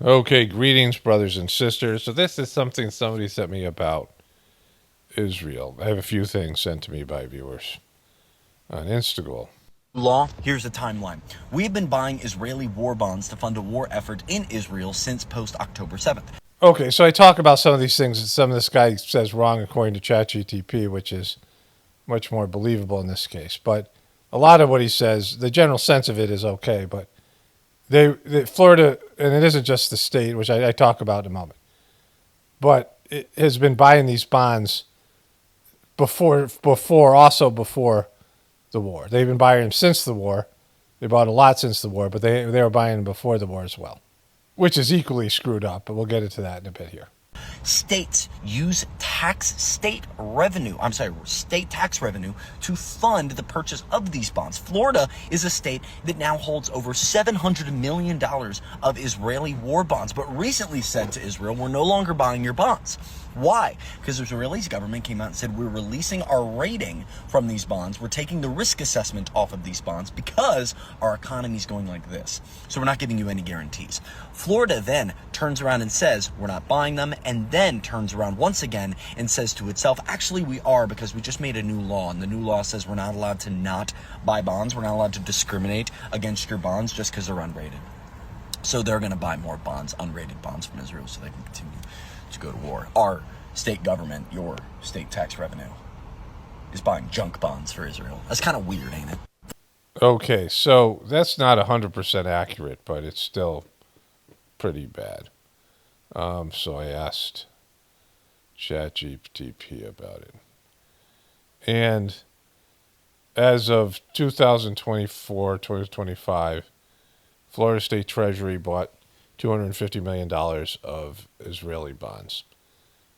Okay, greetings, brothers and sisters. So this is something somebody sent me about Israel. I have a few things sent to me by viewers on Instagram. Law, here's the timeline. We've been buying Israeli war bonds to fund a war effort in Israel since post October 7th. Okay, so I talk about some of these things that some of this guy says wrong according to ChatGTP, which is much more believable in this case. But a lot of what he says, the general sense of it is okay. But Florida, and it isn't just the state, which I talk about in a moment, but it has been buying these bonds before the war. They've been buying them since the war. They bought a lot since the war, but they were buying them before the war as well, which is equally screwed up. But we'll get into that in a bit here. States use state tax revenue to fund the purchase of these bonds. Florida is a state that now holds over $700 million of Israeli war bonds, but recently said to Israel, we're no longer buying your bonds. Why? Because the Israeli government came out and said, we're releasing our rating from these bonds. We're taking the risk assessment off of these bonds because our economy is going like this. So we're not giving you any guarantees. Florida then turns around and says, we're not buying them, and then turns around once again and says to itself, actually we are, because we just made a new law, and the new law says we're not allowed to not buy bonds. We're not allowed to discriminate against your bonds just because they're unrated. So they're going to buy more bonds, unrated bonds from Israel, so they can continue to go to war. Our state government, your state tax revenue, is buying junk bonds for Israel. That's kind of weird, ain't it? Okay, so that's not 100% accurate, but it's still pretty bad. So I asked ChatGPT about it. And as of 2024, 2025, Florida State Treasury bought $250 million of Israeli bonds.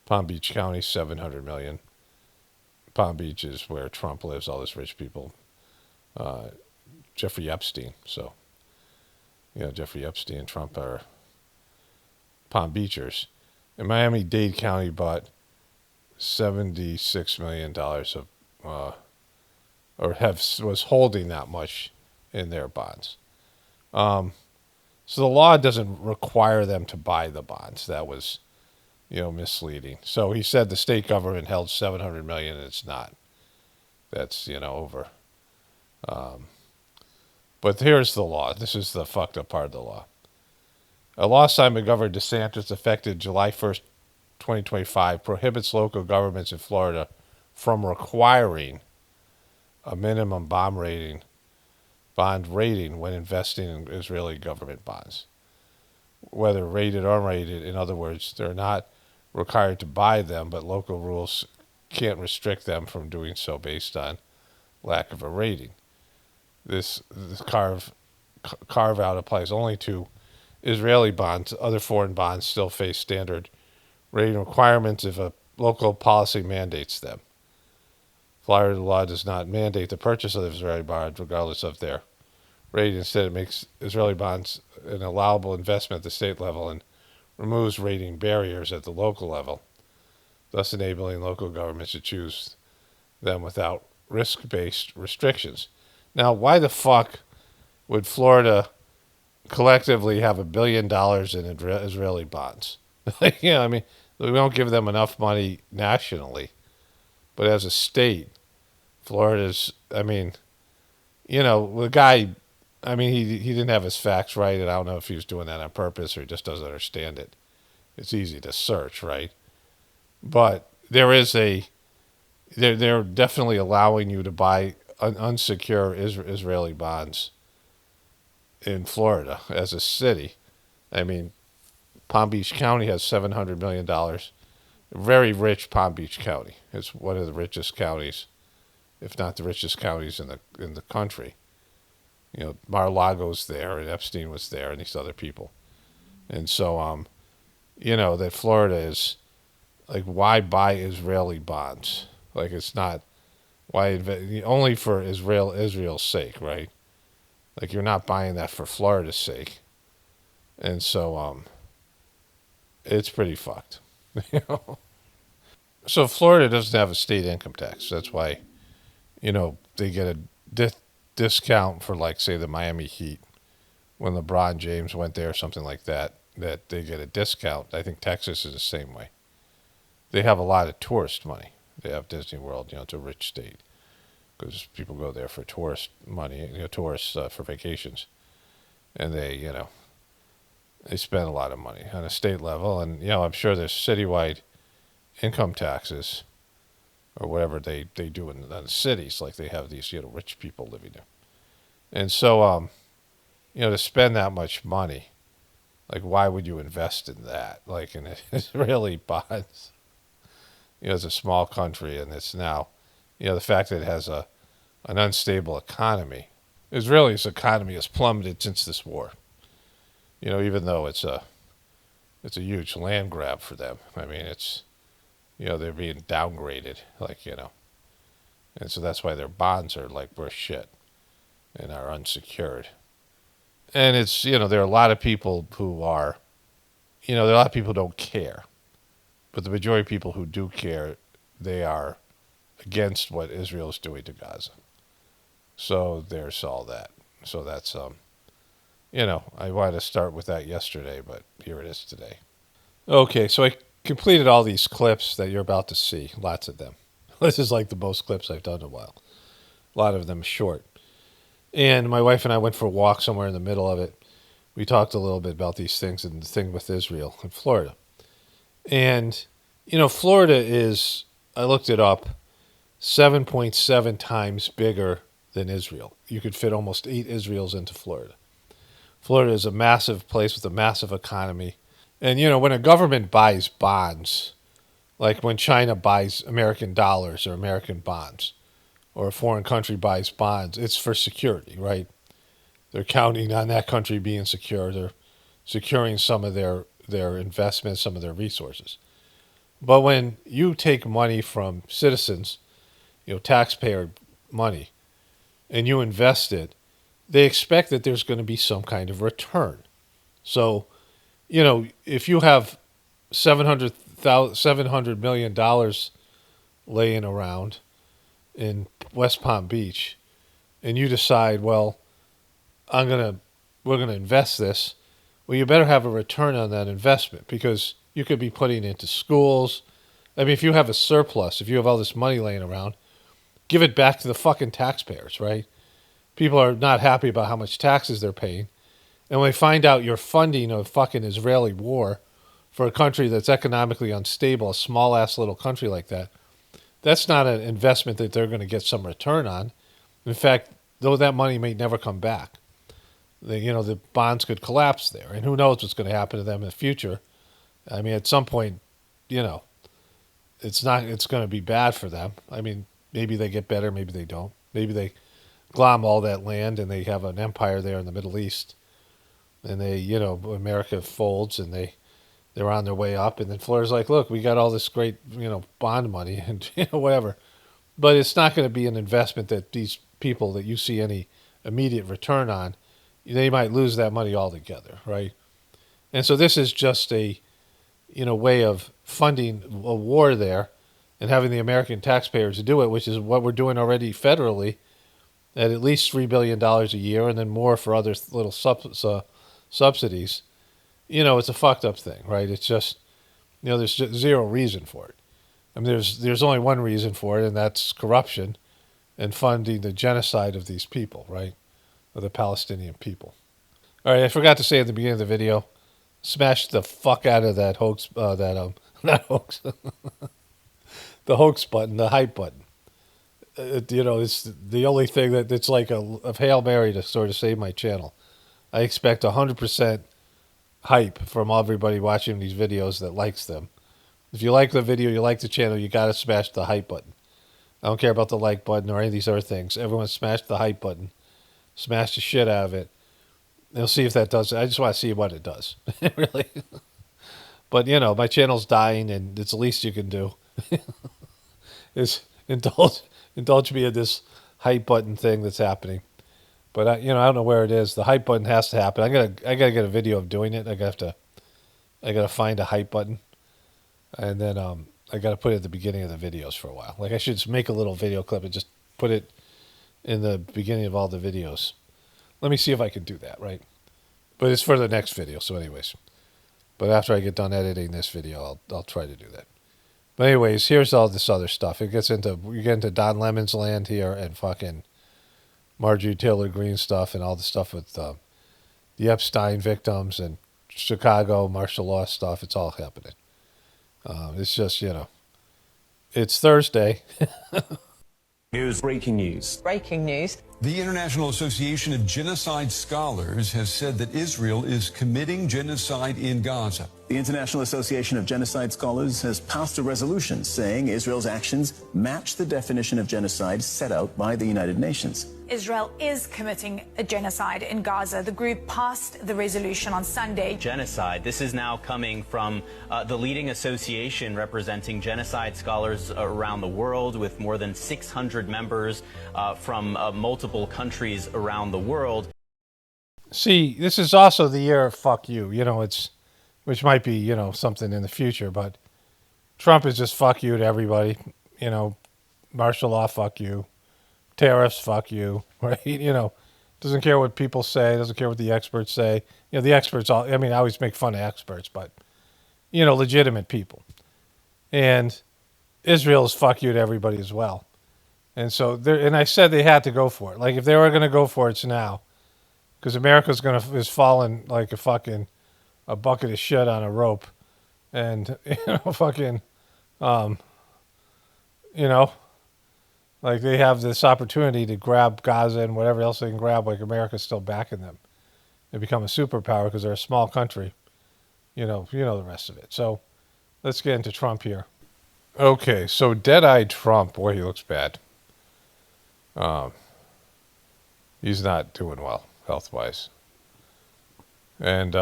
Palm Beach County, $700 million. Palm Beach is where Trump lives, all those rich people. Jeffrey Epstein. So, Jeffrey Epstein and Trump are Palm Beachers. And Miami-Dade County bought $76 million of, was holding that much in their bonds. So the law doesn't require them to buy the bonds. That was, misleading. So he said the state government held $700 million, and it's not. That's, over. But here's the law. This is the fucked up part of the law. A law signed by Governor DeSantis, effective July 1st, 2025, prohibits local governments in Florida from requiring a minimum bond rating when investing in Israeli government bonds. Whether rated or unrated, in other words, they're not required to buy them, but local rules can't restrict them from doing so based on lack of a rating. This carve out applies only to Israeli bonds. Other foreign bonds still face standard rating requirements if a local policy mandates them. Florida law does not mandate the purchase of Israeli bonds regardless of their rating. Instead, it makes Israeli bonds an allowable investment at the state level and removes rating barriers at the local level, thus enabling local governments to choose them without risk-based restrictions. Now, why the fuck would Florida collectively have $1 billion in Israeli bonds? We don't give them enough money nationally, but as a state, Florida's, the guy, he didn't have his facts right, and I don't know if he was doing that on purpose or he just doesn't understand it. It's easy to search, right? But they're definitely allowing you to buy unsecure Israeli bonds in Florida as a city. Palm Beach County has $700 million. Very rich Palm Beach County. It's one of the richest counties, if not the richest counties in the country. Mar-a-Lago's there, and Epstein was there, and these other people. And so, that Florida is, why buy Israeli bonds? It's not, why only for Israel's sake, right? You're not buying that for Florida's sake. And so, it's pretty fucked. So Florida doesn't have a state income tax. That's why, they get a discount for, say, the Miami Heat when LeBron James went there, something like that. that they get a discount. I think Texas is the same way. They have a lot of tourist money. They have Disney World. It's a rich state because people go there for tourist money. Tourists for vacations, and they spend a lot of money on a state level. And I'm sure there's citywide income taxes or whatever they do in the cities. Like they have these rich people living there, and so to spend that much money, like why would you invest in that? Like in Israeli bonds. It's a small country, and it's now, the fact that it has an unstable economy. Israel's economy has plummeted since this war. Even though it's a huge land grab for them. I mean, it's they're being downgraded, and so that's why their bonds are like worth shit and are unsecured. And it's there are a lot of people who are, there are a lot of people who don't care. But the majority of people who do care, they are against what Israel is doing to Gaza. So there's all that. So that's, I wanted to start with that yesterday, but here it is today. Okay, so I completed all these clips that you're about to see, lots of them. This is like the most clips I've done in a while. A lot of them short. And my wife and I went for a walk somewhere in the middle of it. We talked a little bit about these things and the thing with Israel and Florida. And, Florida is, I looked it up, 7.7 times bigger than Israel. You could fit almost 8 Israels into Florida. Florida is a massive place with a massive economy. And, when a government buys bonds, like when China buys American dollars or American bonds, or a foreign country buys bonds, it's for security, right? They're counting on that country being secure. They're securing some of their investments, some of their resources. But when you take money from citizens, taxpayer money, and you invest it, they expect that there's going to be some kind of return. So, if you have $700 million laying around in West Palm Beach, and you decide, well, we're gonna invest this. Well, you better have a return on that investment because you could be putting it into schools. I mean, if you have a surplus, if you have all this money laying around, give it back to the fucking taxpayers, right? People are not happy about how much taxes they're paying. And when they find out you're funding a fucking Israeli war for a country that's economically unstable, a small-ass little country like that, that's not an investment that they're going to get some return on. In fact, though that money may never come back. The bonds could collapse there, and who knows what's going to happen to them in the future. I mean, at some point, it's going to be bad for them. I mean, maybe they get better, maybe they don't. Maybe they glom all that land and they have an empire there in the Middle East, and America folds and they're on their way up, and then Florida's like, look, we got all this great, bond money and whatever. But it's not going to be an investment that these people that you see any immediate return on, they might lose that money altogether, right? And so this is just a, way of funding a war there and having the American taxpayers do it, which is what we're doing already federally at least $3 billion a year and then more for other little subsidies. It's a fucked up thing, right? It's just, there's just zero reason for it. I mean, there's only one reason for it, and that's corruption and funding the genocide of these people, right? Of the Palestinian people. All right, I forgot to say at the beginning of the video, smash the fuck out of that hoax, not hoax, the hoax button, the hype button. It's the only thing it's like a Hail Mary to sort of save my channel. I expect 100% hype from everybody watching these videos that likes them. If you like the video, you like the channel, you got to smash the hype button. I don't care about the like button or any of these other things. Everyone smash the hype button. Smash the shit out of it. They'll see if that does it. I just want to see what it does. Really. But, my channel's dying, and it's the least you can do. Is indulge me in this hype button thing that's happening. But, I don't know where it is. The hype button has to happen. I gotta get a video of doing it. I gotta find a hype button. And then I got to put it at the beginning of the videos for a while. Like I should just make a little video clip and just put it in the beginning of all the videos. Let me see if I can do that, right? But it's for the next video. So anyways, But after I get done editing this video, I'll try to do that. But anyways, here's all this other stuff. We get into Don Lemon's land here and fucking Marjorie Taylor Greene stuff and all the stuff with the Epstein victims and Chicago martial law stuff. It's all happening. It's just, it's Thursday. Breaking news. Breaking news. The International Association of Genocide Scholars has said that Israel is committing genocide in Gaza. The International Association of Genocide Scholars has passed a resolution saying Israel's actions match the definition of genocide set out by the United Nations. Israel is committing a genocide in Gaza. The group passed the resolution on Sunday. Genocide. This is now coming from the leading association representing genocide scholars around the world, with more than 600 members from multiple countries around the world. See, this is also the year of fuck you. Which might be, something in the future, but Trump is just fuck you to everybody. Martial law, fuck you. Tariffs, fuck you. Right? Doesn't care what people say, doesn't care what the experts say. The experts, I always make fun of experts, but, legitimate people. And Israel's fuck you to everybody as well. And so, and I said they had to go for it. Like, if they were going to go for it, it's now. Because America's is falling like a bucket of shit on a rope. And, like they have this opportunity to grab Gaza and whatever else they can grab, like America's still backing them. They become a superpower because they're a small country. You know the rest of it. So let's get into Trump here. Okay, so dead-eyed Trump, boy, he looks bad. He's not doing well, health-wise. And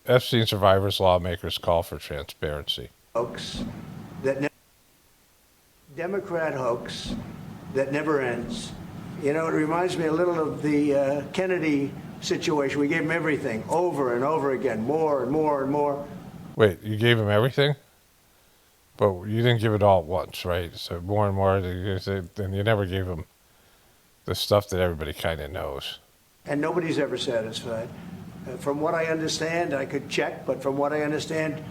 Epstein survivors lawmakers call for transparency. Democrat hoax that never ends. It reminds me a little of the Kennedy situation. We gave him everything over and over again, more and more and more. Wait, you gave him everything? But you didn't give it all at once, right? So more and more, and you never gave him the stuff that everybody kind of knows. And nobody's ever satisfied. From what I understand, I could check, but from what I understand,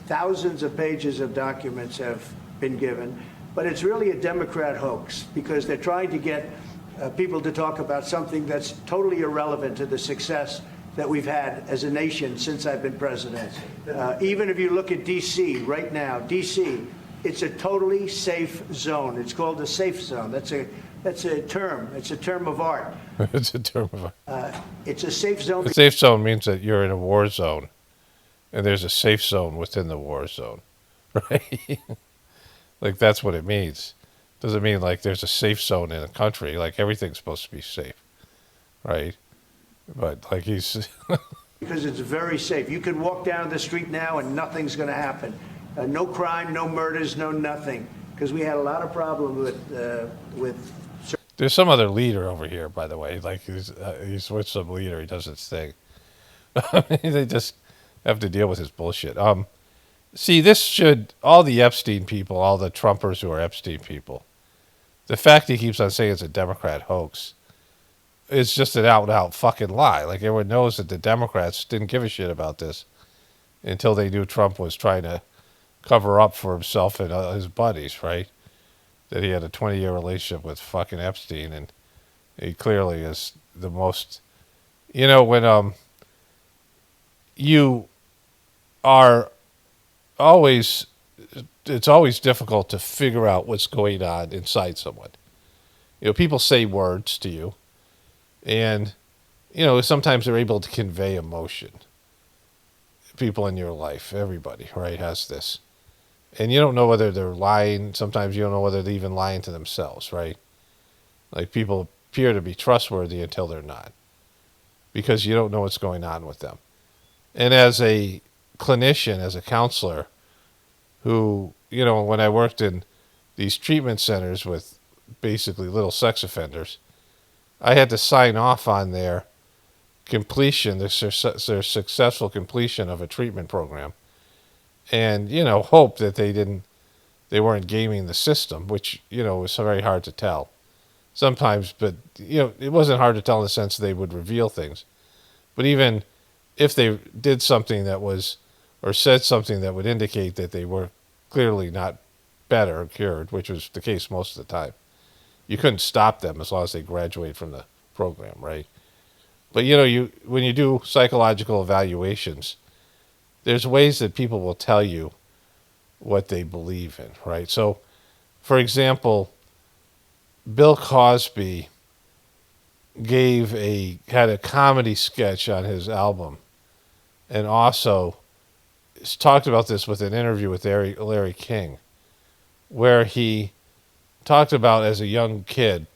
thousands of pages of documents have been given. But it's really a Democrat hoax because they're trying to get people to talk about something that's totally irrelevant to the success that we've had as a nation since I've been president. Even if you look at D.C. right now, D.C., it's a totally safe zone. It's called a safe zone. That's a term. It's a term of art. It's a term of art. It's a safe zone. A safe zone means that you're in a war zone, and there's a safe zone within the war zone, right? Like, that's what it means. Doesn't mean like there's a safe zone in a country. Like, everything's supposed to be safe, right? But like he's because it's very safe. You can walk down the street now and nothing's going to happen. No crime, no murders, no nothing. Because we had a lot of problems with. There's some other leader over here, by the way. Like he's with some leader. He does his thing. They just have to deal with his bullshit. See, this should all the Epstein people, all the Trumpers who are Epstein people. The fact he keeps on saying it's a Democrat hoax. It's just an out-and-out fucking lie. Like, everyone knows that the Democrats didn't give a shit about this until they knew Trump was trying to cover up for himself and his buddies, right? That he had a 20-year relationship with fucking Epstein, and he clearly is the most... when you are always... It's always difficult to figure out what's going on inside someone. People say words to you, and, sometimes they're able to convey emotion. People in your life, everybody, right, has this. And you don't know whether they're lying. Sometimes you don't know whether they're even lying to themselves, right? Like, people appear to be trustworthy until they're not, because you don't know what's going on with them. And as a clinician, as a counselor, who, when I worked in these treatment centers with basically little sex offenders, I had to sign off on their completion, their successful completion of a treatment program, and hope that they weren't gaming the system, which was very hard to tell sometimes. But it wasn't hard to tell in the sense they would reveal things. But even if they did something that was or said something that would indicate that they were clearly not better or cured, which was the case most of the time. You couldn't stop them as long as they graduated from the program, right? But when you do psychological evaluations, there's ways that people will tell you what they believe in, right? So, for example, Bill Cosby had a comedy sketch on his album, and also talked about this with an interview with Larry King, where he talked about as a young kid,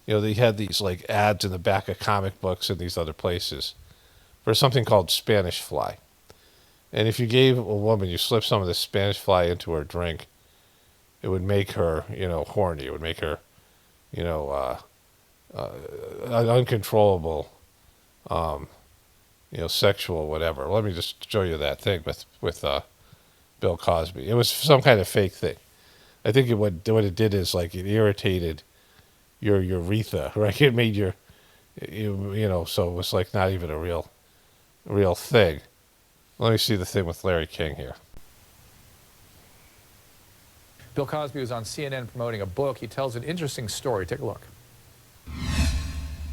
they had these like ads in the back of comic books and these other places for something called Spanish Fly. And if you gave a woman, you slip some of the Spanish Fly into her drink, it would make her, horny. It would make her, uncontrollable, sexual, whatever. Let me just show you that thing with Bill Cosby. It was some kind of fake thing. I think what it did is like it irritated your urethra, right? It made so it was like not even a real thing. Let me see the thing with Larry King here. Bill Cosby was on CNN promoting a book. He tells an interesting story. Take a look.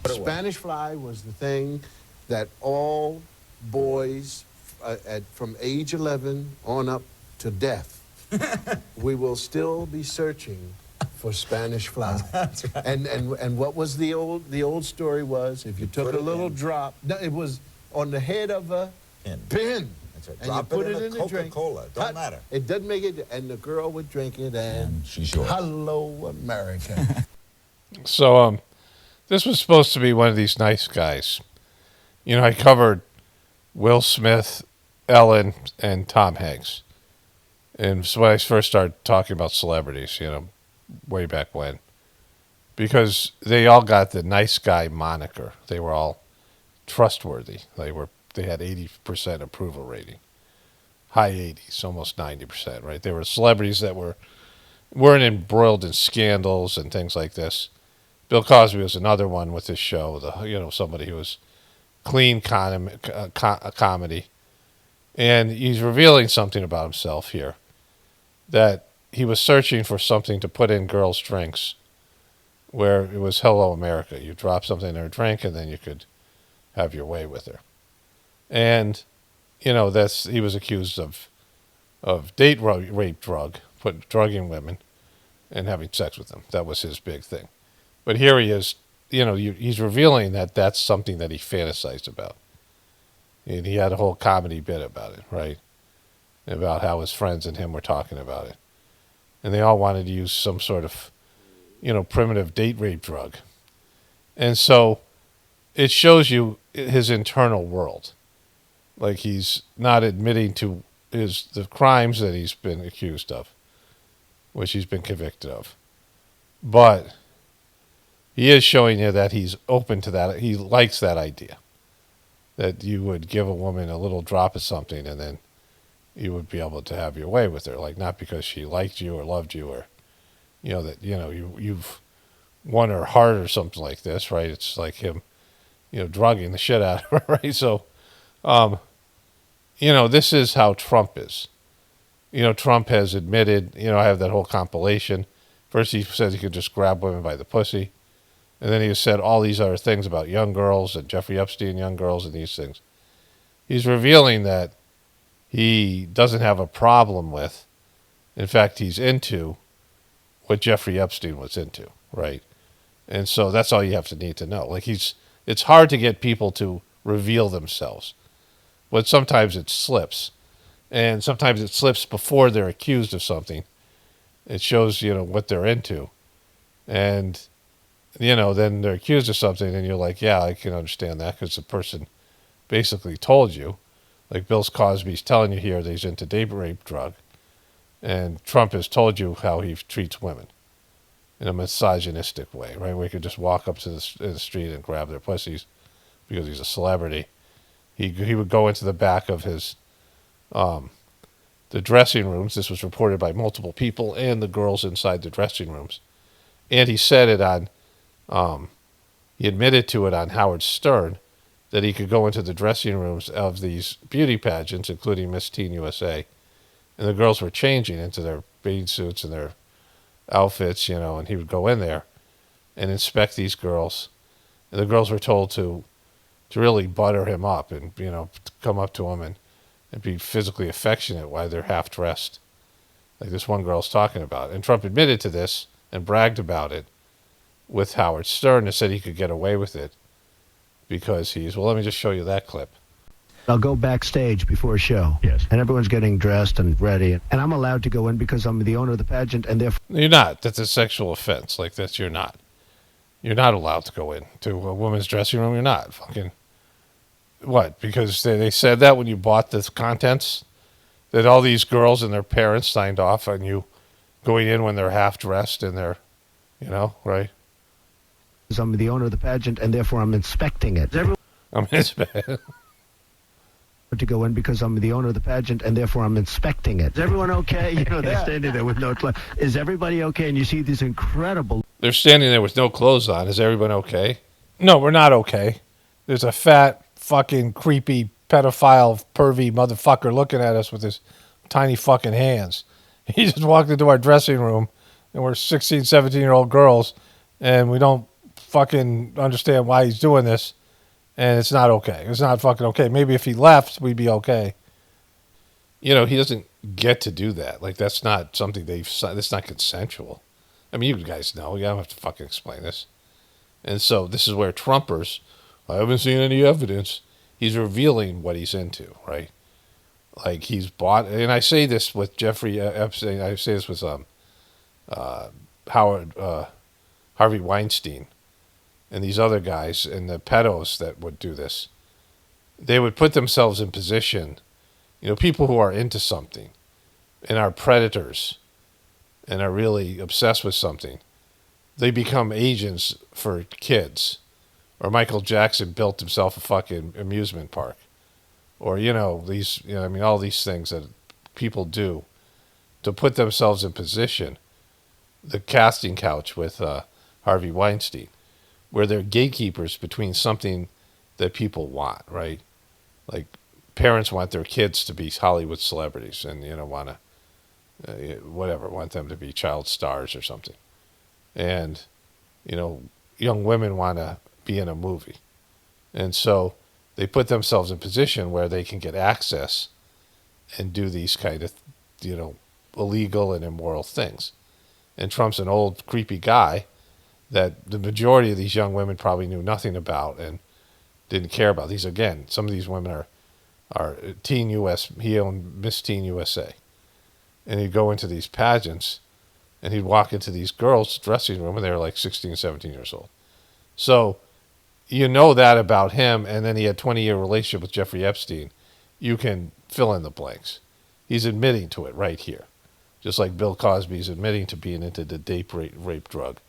Spanish Fly was the thing that all boys from age 11 on up to death, we will still be searching for Spanish Fly. That's right. And what was the old story was, if you took a little drop, no, it was on the head of a pin. That's right. And Drop you put it it in in a the drink. Coca-Cola. Don't matter. It doesn't make it, and the girl would drink it, and she's yours. Hello, America. So, this was supposed to be one of these nice guys. I covered Will Smith, Ellen, and Tom Hanks. And so when I first started talking about celebrities, way back when, because they all got the nice guy moniker. They were all trustworthy. They had 80% approval rating, high 80s, almost 90%. Right? They were celebrities that weren't embroiled in scandals and things like this. Bill Cosby was another one with his show. Somebody who was clean comedy, and he's revealing something about himself here. That he was searching for something to put in girls' drinks where it was Hello America. You drop something in her drink and then you could have your way with her. And, he was accused of date rape drugging women and having sex with them. That was his big thing. But here he is, he's revealing that that's something that he fantasized about. And he had a whole comedy bit about it, right? About how his friends and him were talking about it. And they all wanted to use some sort of, primitive date rape drug. And so it shows you his internal world. Like he's not admitting to the crimes that he's been accused of, which he's been convicted of. But he is showing you that he's open to that. He likes that idea. That you would give a woman a little drop of something and then you would be able to have your way with her, like not because she liked you or loved you or, you've won her heart or something like this, right? It's like him, drugging the shit out of her, right? So, this is how Trump is. Trump has admitted, I have that whole compilation. First he says he could just grab women by the pussy. And then he has said all these other things about young girls and Jeffrey Epstein, young girls and these things. He's revealing that he doesn't have a problem with. In fact, he's into what Jeffrey Epstein was into, right? And so that's all you have to need to know. Like it's hard to get people to reveal themselves. But sometimes it slips. And sometimes it slips before they're accused of something. It shows, what they're into. And, then they're accused of something and you're like, yeah, I can understand that because the person basically told you. Like Bill Cosby's telling you here that he's into date rape drug. And Trump has told you how he treats women in a misogynistic way, right? Where he could just walk up to the street and grab their pussies because he's a celebrity. He would go into the back of his the dressing rooms. This was reported by multiple people and the girls inside the dressing rooms. And he said it on, he admitted to it on Howard Stern that he could go into the dressing rooms of these beauty pageants, including Miss Teen USA, and the girls were changing into their bathing suits and their outfits, and he would go in there and inspect these girls, and the girls were told to really butter him up and come up to him and be physically affectionate while they're half dressed, like this one girl's talking about. And Trump admitted to this and bragged about it with Howard Stern and said he could get away with it because let me just show you that clip. I'll go backstage before a show. Yes. And everyone's getting dressed and ready. And I'm allowed to go in because I'm the owner of the pageant, and therefore... You're not. That's a sexual offense. You're not. You're not allowed to go in to a woman's dressing room. You're not. Fucking... What? Because they said that when you bought the contents? That all these girls and their parents signed off on you going in when they're half dressed and they're, right? Because I'm the owner of the pageant, and therefore I'm inspecting it. I'm inspecting to go in because I'm the owner of the pageant, and therefore I'm inspecting it. Is everyone okay? They're standing there with no clothes. Is everybody okay? And you see these incredible... They're standing there with no clothes on. Is everyone okay? No, we're not okay. There's a fat, fucking, creepy, pedophile, pervy motherfucker looking at us with his tiny fucking hands. He just walked into our dressing room, and we're 16, 17-year-old girls, and we don't fucking understand why he's doing this. And it's not okay. It's not fucking okay. Maybe if he left, we'd be okay. He doesn't get to do that. That's not something that's not consensual. I mean, you guys know. You don't have to fucking explain this. And so this is where Trumpers, I haven't seen any evidence. He's revealing what he's into, right? He's bought, and I say this with Jeffrey Epstein. I say this with Harvey Weinstein. And these other guys and the pedos that would do this, they would put themselves in position, people who are into something and are predators and are really obsessed with something. They become agents for kids. Or Michael Jackson built himself a fucking amusement park. Or, all these things that people do to put themselves in position. The casting couch with Harvey Weinstein, where they're gatekeepers between something that people want, right? Like parents want their kids to be Hollywood celebrities and, want them to be child stars or something. And, young women want to be in a movie. And so they put themselves in position where they can get access and do these kind of, illegal and immoral things. And Trump's an old, creepy guy that the majority of these young women probably knew nothing about and didn't care about. Some of these women are Teen US. He owned Miss Teen USA. And he'd go into these pageants and he'd walk into these girls' dressing room and they were like 16, 17 years old. So that about him, and then he had a 20-year relationship with Jeffrey Epstein. You can fill in the blanks. He's admitting to it right here. Just like Bill Cosby's admitting to being into the date rape drug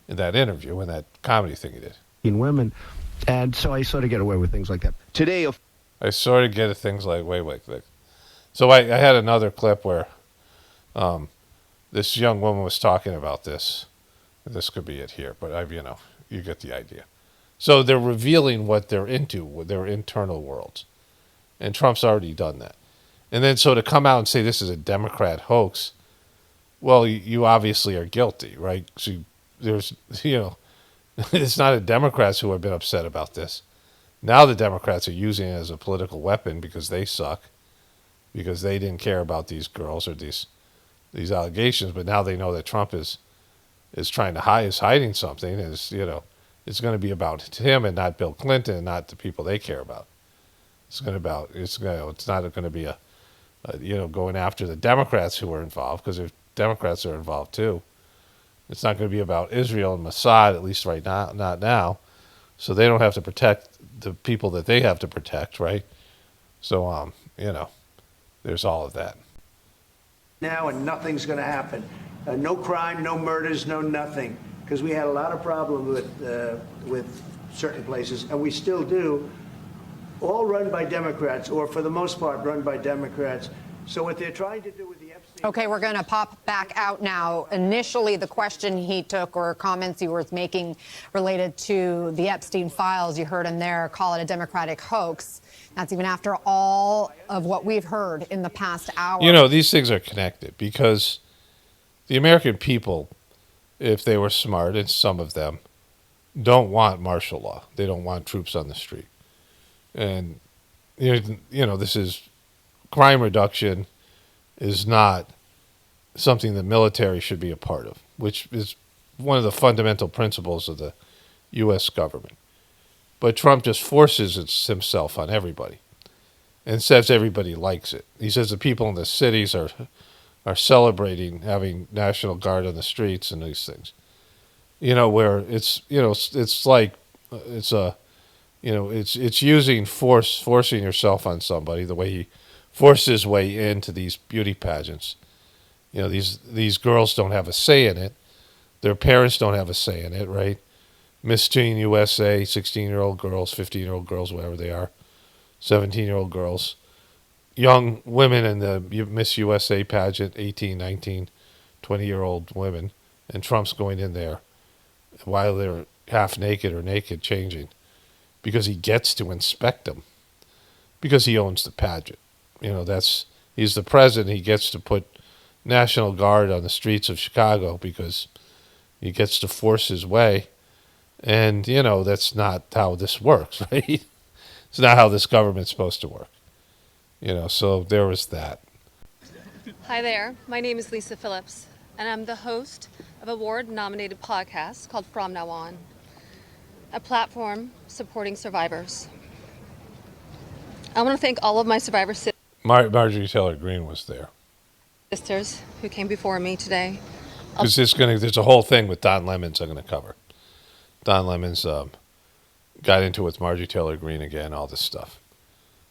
in that interview, in that comedy thing he did. In women, and so I sort of get away with things like that. Today, I sort of get at things like, wait. So I had another clip where this young woman was talking about this. This could be it here, but you get the idea. So they're revealing what they're into, with their internal worlds. And Trump's already done that. And then so to come out and say this is a Democrat hoax, well, you obviously are guilty, right? So there's, it's not the Democrats who have been upset about this. Now the Democrats are using it as a political weapon because they suck, because they didn't care about these girls or these allegations. But now they know that Trump is hiding something. It's going to be about him and not Bill Clinton and not the people they care about. It's not going to be going after the Democrats who are involved, because if Democrats are involved too. It's not going to be about Israel and Mossad, at least right now, not now. So they don't have to protect the people that they have to protect, right? So, there's all of that. Now, and nothing's going to happen. No crime, no murders, no nothing. Because we had a lot of problems with certain places, and we still do, all run by Democrats, or for the most part run by Democrats. So what they're trying to do with the Epstein... Okay, we're going to pop back out now. Initially, the question he took or comments he was making related to the Epstein files, you heard him there call it a Democratic hoax. That's even after all of what we've heard in the past hour. You know, these things are connected because the American people, if they were smart, and some of them, don't want martial law. They don't want troops on the street. And, you know, this is... crime reduction is not something the military should be a part of, which is one of the fundamental principles of the U.S. government. But Trump just forces himself on everybody and says everybody likes it. He says the people in the cities are celebrating having National Guard on the streets and these things. You know, where it's, you know, it's like, it's a, you know, it's using force, forcing yourself on somebody the way he forced his way into these beauty pageants. You know, these girls don't have a say in it. Their parents don't have a say in it, right? Miss Teen USA, 16-year-old girls, 15-year-old girls, whatever they are, 17-year-old girls, young women in the Miss USA pageant, 18, 19, 20-year-old women, and Trump's going in there while they're half naked or naked changing because he gets to inspect them because he owns the pageant. You know, he's the president. He gets to put National Guard on the streets of Chicago because he gets to force his way. And, you know, that's not how this works, right? It's not how this government's supposed to work. You know, so there was that. Hi there. My name is Lisa Phillips, and I'm the host of a award-nominated podcast called From Now On, a platform supporting survivors. I want to thank all of my survivor Marjorie Taylor Greene was there. Sisters who came before me today. Because there's a whole thing with Don Lemon's I'm going to cover. Don Lemon's got into it with Marjorie Taylor Greene again, all this stuff.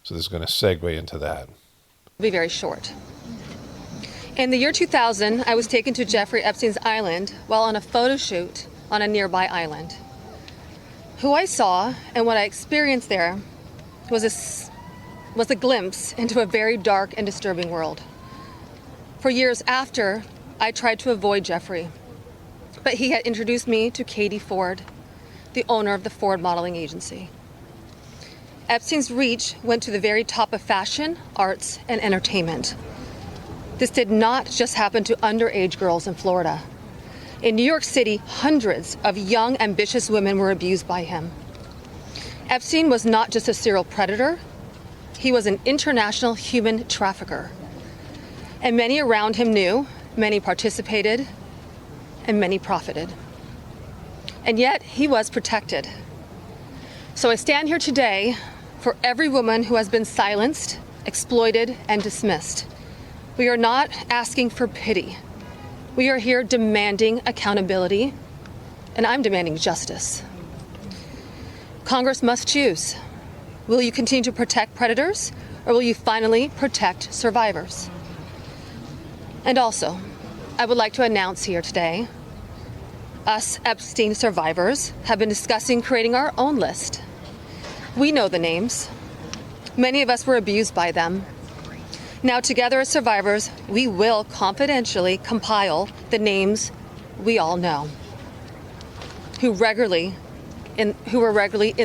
So this is going to segue into that. It'll be very short. In the year 2000, I was taken to Jeffrey Epstein's island while on a photo shoot on a nearby island. Who I saw and what I experienced there was a glimpse into a very dark and disturbing world. For years after, I tried to avoid Jeffrey, but he had introduced me to Katie Ford, the owner of the Ford Modeling Agency. Epstein's reach went to the very top of fashion, arts, and entertainment. This did not just happen to underage girls in Florida. In New York City, hundreds of young, ambitious women were abused by him. Epstein was not just a serial predator, he was an international human trafficker. And many around him knew, many participated, and many profited. And yet, he was protected. So I stand here today for every woman who has been silenced, exploited, and dismissed. We are not asking for pity. We are here demanding accountability, and I'm demanding justice. Congress must choose. Will you continue to protect predators, or will you finally protect survivors? And also, I would like to announce here today, us Epstein survivors have been discussing creating our own list. We know the names. Many of us were abused by them. Now, together as survivors, we will confidentially compile the names we all know who were regularly in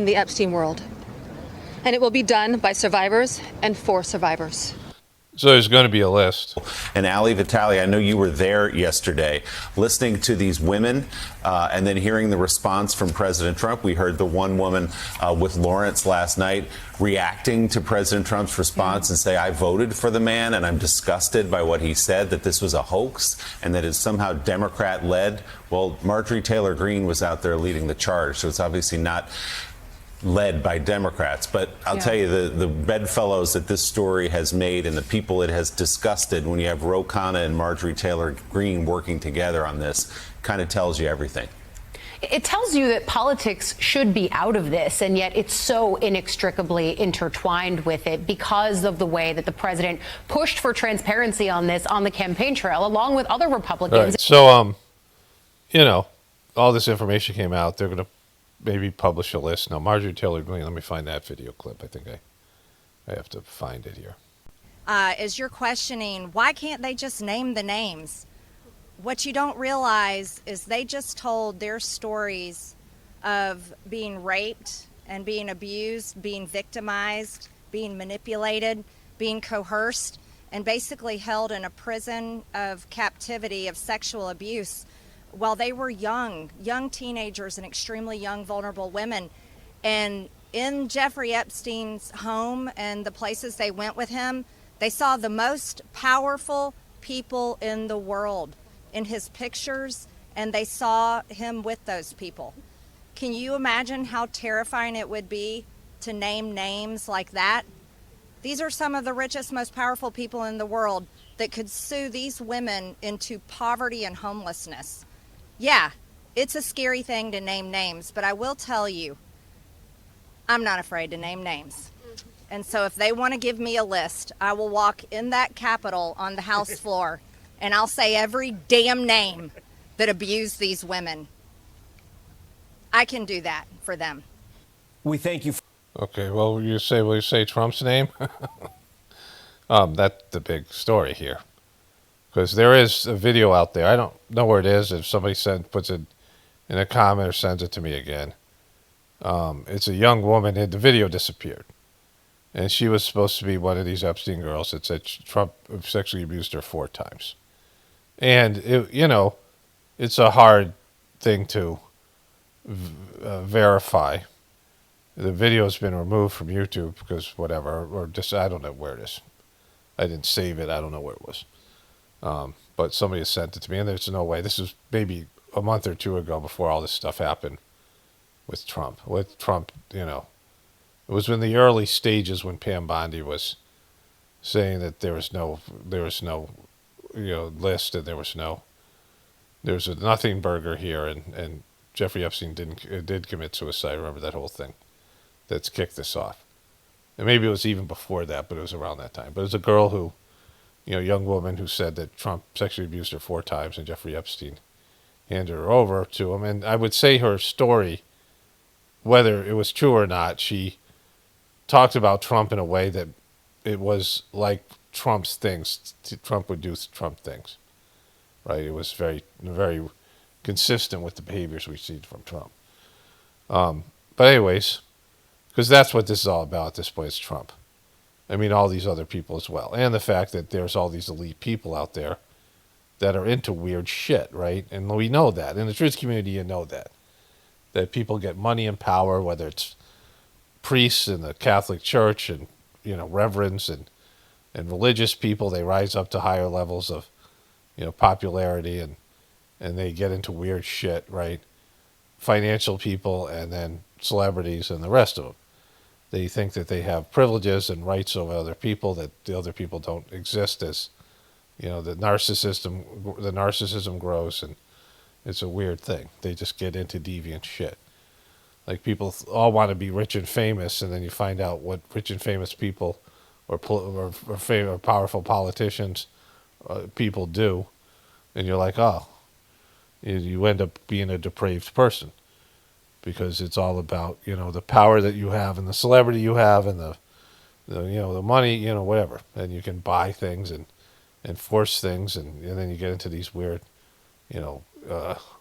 the Epstein world. And it will be done by survivors and for survivors. So there's going to be a list. And Ali Vitale, I know you were there yesterday, listening to these women and then hearing the response from President Trump. We heard the one woman with Lawrence last night reacting to President Trump's response and say, I voted for the man and I'm disgusted by what he said, that this was a hoax and that it's somehow Democrat-led. Well, Marjorie Taylor Greene was out there leading the charge, so it's obviously not led by Democrats. But I'll tell you, the bedfellows that this story has made and the people it has disgusted when you have Ro Khanna and Marjorie Taylor Greene working together on this kind of tells you everything. It tells you that politics should be out of this, and yet it's so inextricably intertwined with it because of the way that the president pushed for transparency on this on the campaign trail, along with other Republicans. Right. So, you know, all this information came out. They're going to maybe publish a list. Now, Marjorie Taylor Greene, let me find that video clip. I think I have to find it here. as you're questioning, why can't they just name the names? What you don't realize is they just told their stories of being raped and being abused, being victimized, being manipulated, being coerced, and basically held in a prison of captivity of sexual abuse while they were young teenagers and extremely young, vulnerable women. And in Jeffrey Epstein's home and the places they went with him, they saw the most powerful people in the world in his pictures, and they saw him with those people. Can you imagine how terrifying it would be to name names like that? These are some of the richest, most powerful people in the world that could sue these women into poverty and homelessness. Yeah, it's a scary thing to name names, but I will tell you, I'm not afraid to name names. And so if they want to give me a list, I will walk in that Capitol on the House floor and I'll say every damn name that abused these women. I can do that for them. We thank you. Okay, well, will you say Trump's name? That's the big story here. Because there is a video out there. I don't know where it is. If somebody puts it in a comment or sends it to me again. It's a young woman, and the video disappeared. And she was supposed to be one of these Epstein girls that said Trump sexually abused her 4 times. And, it's a hard thing to verify. The video has been removed from YouTube because whatever, or just, I don't know where it is. I didn't save it. I don't know where it was. But somebody has sent it to me, and there's no way. This was maybe a month or 2 ago before all this stuff happened with Trump. It was in the early stages when Pam Bondi was saying that there was no list, and there was a nothing burger here, and Jeffrey Epstein did commit suicide. Remember that whole thing that's kicked this off. And maybe it was even before that, but it was around that time. But it was a girl who, young woman who said that Trump sexually abused her 4 times and Jeffrey Epstein handed her over to him. And I would say her story, whether it was true or not, she talked about Trump in a way that it was like Trump's things. Trump would do Trump things, right? It was very, very consistent with the behaviors we see from Trump. But anyways, because that's what this is all about at this point, is Trump. I mean, all these other people as well. And the fact that there's all these elite people out there that are into weird shit, right? And we know that. In the truth community, you know that. That people get money and power, whether it's priests in the Catholic Church and, reverends and religious people, they rise up to higher levels of, popularity and they get into weird shit, right? Financial people and then celebrities and the rest of them. They think that they have privileges and rights over other people, that the other people don't exist, as, the narcissism grows, and it's a weird thing. They just get into deviant shit. Like, people all want to be rich and famous, and then you find out what rich and famous people or powerful politicians people do, and you're like, oh, you end up being a depraved person. Because it's all about, the power that you have and the celebrity you have and the money, whatever. And you can buy things and force things, and then you get into these weird,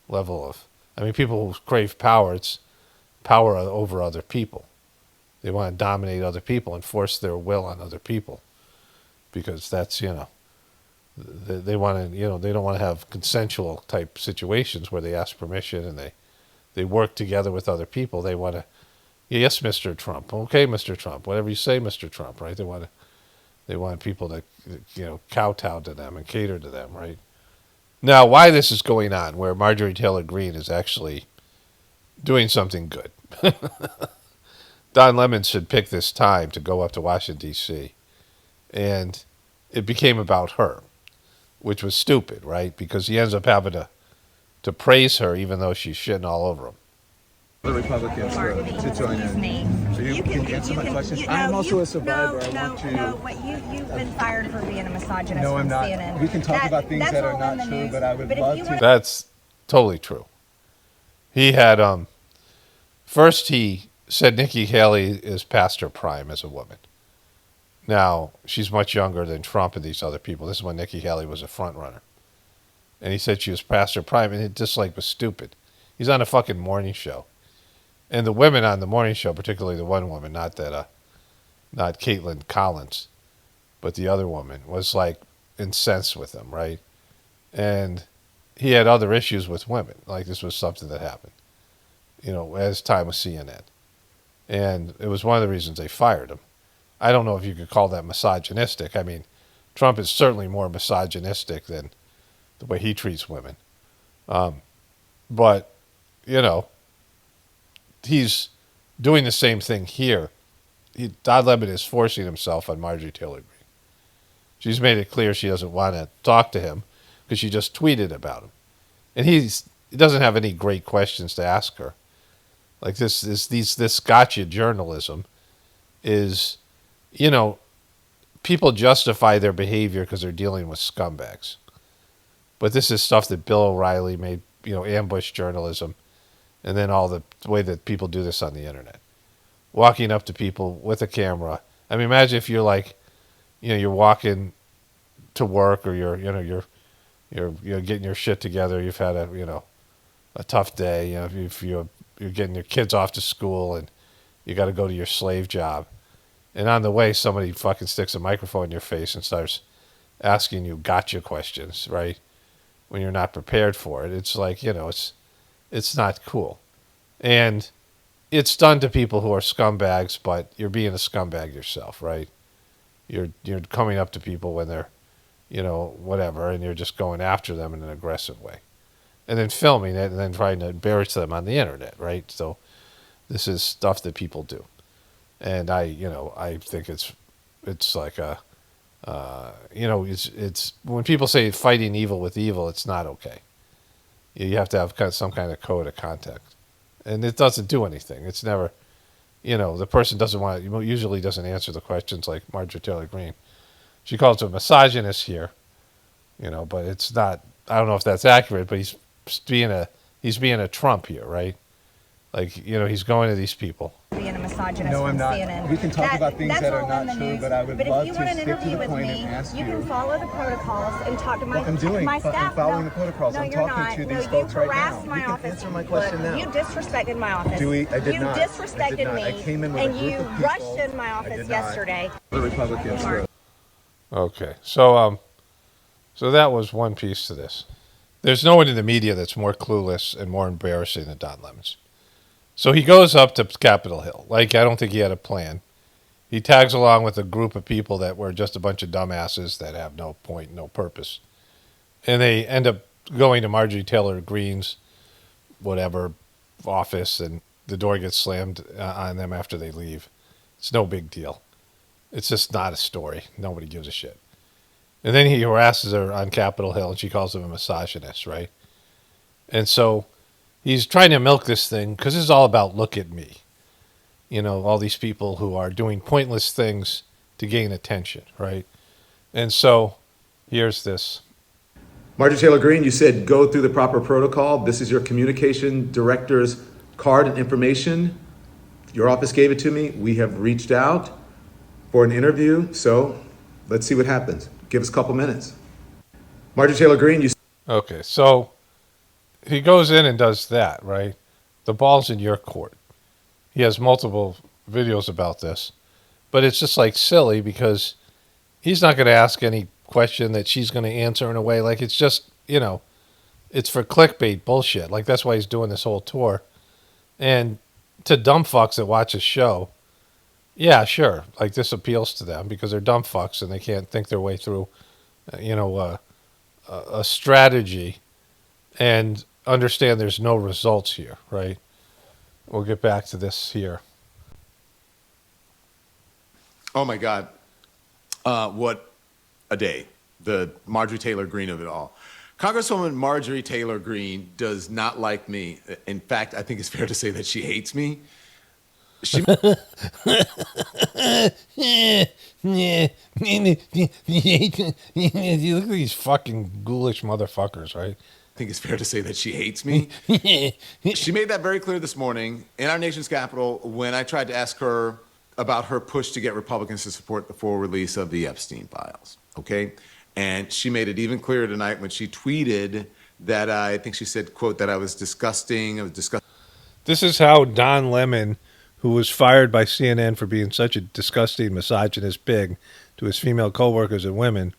level of, people who crave power, it's power over other people. They want to dominate other people and force their will on other people. Because that's, they want to, they don't want to have consensual type situations where they ask permission and they work together with other people. They want to, yes, Mr. Trump. Okay, Mr. Trump. Whatever you say, Mr. Trump, right? They want people to, kowtow to them and cater to them, right? Now, why this is going on, where Marjorie Taylor Greene is actually doing something good. Don Lemon should pick this time to go up to Washington, D.C., and it became about her, which was stupid, right? Because he ends up having to praise her even though she's shitting all over him. The Republicans to join in. So you can answer my questions. I am also a survivor. I want to. No, you've been fired for being a misogynist. No, I'm not. CNN. We can talk about things that are not true, but I would love to. That's totally true. He had first he said Nikki Haley is past her prime as a woman. Now, she's much younger than Trump and these other people. This is when Nikki Haley was a front runner. And he said she was past her prime, and it just like was stupid. He's on a fucking morning show. And the women on the morning show, particularly the one woman, not Caitlin Collins, but the other woman, was like incensed with him, right? And he had other issues with women. Like this was something that happened, as time with CNN. And it was one of the reasons they fired him. I don't know if you could call that misogynistic. I mean, Trump is certainly more misogynistic than the way he treats women. But, he's doing the same thing here. Don Lemon is forcing himself on Marjorie Taylor Greene. She's made it clear she doesn't want to talk to him because she just tweeted about him. And he doesn't have any great questions to ask her. Like this gotcha journalism is, people justify their behavior because they're dealing with scumbags. But this is stuff that Bill O'Reilly made, ambush journalism, and then all the way that people do this on the internet. Walking up to people with a camera. I mean, imagine if you're like, you're walking to work or you're getting your shit together. You've had a tough day. If you're getting your kids off to school and you got to go to your slave job. And on the way, somebody fucking sticks a microphone in your face and starts asking you gotcha questions, right? When you're not prepared for it. It's like, it's not cool. And it's done to people who are scumbags, but you're being a scumbag yourself, right? You're coming up to people when they're, whatever, and you're just going after them in an aggressive way. And then filming it and then trying to embarrass them on the internet, right? So this is stuff that people do. And I think it's like it's when people say fighting evil with evil, it's not okay. You have to have some kind of code of conduct. And it doesn't do anything. It's never, the person usually doesn't answer the questions like Marjorie Taylor Greene. She calls him a misogynist here, but it's not, I don't know if that's accurate, but he's being a Trump here, right? Like, he's going to these people. Being a misogynist no, I'm not. CNN. We can talk about things that are not true, but I would love to stick to the point and ask you. You can follow the protocols and talk to my I'm doing. my staff. I'm following the protocols. No, I'm you're talking not. to these folks right now. You harassed my office. Answer my question now. You disrespected my office. I did not. You disrespected me. I came in with and a group you of people. rushed in my office yesterday. The Republicans. Okay, so that was one piece to this. There's no one in the media that's more clueless and more embarrassing than Don Lemons. So he goes up to Capitol Hill. Like, I don't think he had a plan. He tags along with a group of people that were just a bunch of dumbasses that have no point, no purpose. And they end up going to Marjorie Taylor Greene's, whatever, office, and the door gets slammed on them after they leave. It's no big deal. It's just not a story. Nobody gives a shit. And then he harasses her on Capitol Hill, and she calls him a misogynist, right? And so he's trying to milk this thing because this is all about look at me. All these people who are doing pointless things to gain attention, right? And so here's this. Marjorie Taylor Greene, you said go through the proper protocol. This is your communication director's card and information. Your office gave it to me. We have reached out for an interview, so let's see what happens. Give us a couple minutes. Marjorie Taylor Greene, Okay, so he goes in and does that, right? The ball's in your court. He has multiple videos about this, but it's just like silly because he's not going to ask any question that she's going to answer in a way like it's just, it's for clickbait bullshit. Like that's why he's doing this whole tour. And to dumb fucks that watch his show, yeah, sure. Like this appeals to them because they're dumb fucks and they can't think their way through, a strategy and understand there's no results here, right? We'll get back to this here. Oh my God. What a day. The Marjorie Taylor Greene of it all. Congresswoman Marjorie Taylor Greene does not like me. In fact, I think it's fair to say that she hates me. She You look at these fucking ghoulish motherfuckers, right? I think it's fair to say that she hates me. She made that very clear this morning in our nation's capital when I tried to ask her about her push to get Republicans to support the full release of the Epstein files, okay? And she made it even clearer tonight when she tweeted that I think she said, quote, that I was disgusting. This is how Don Lemon, who was fired by CNN for being such a disgusting misogynist pig to his female coworkers and women,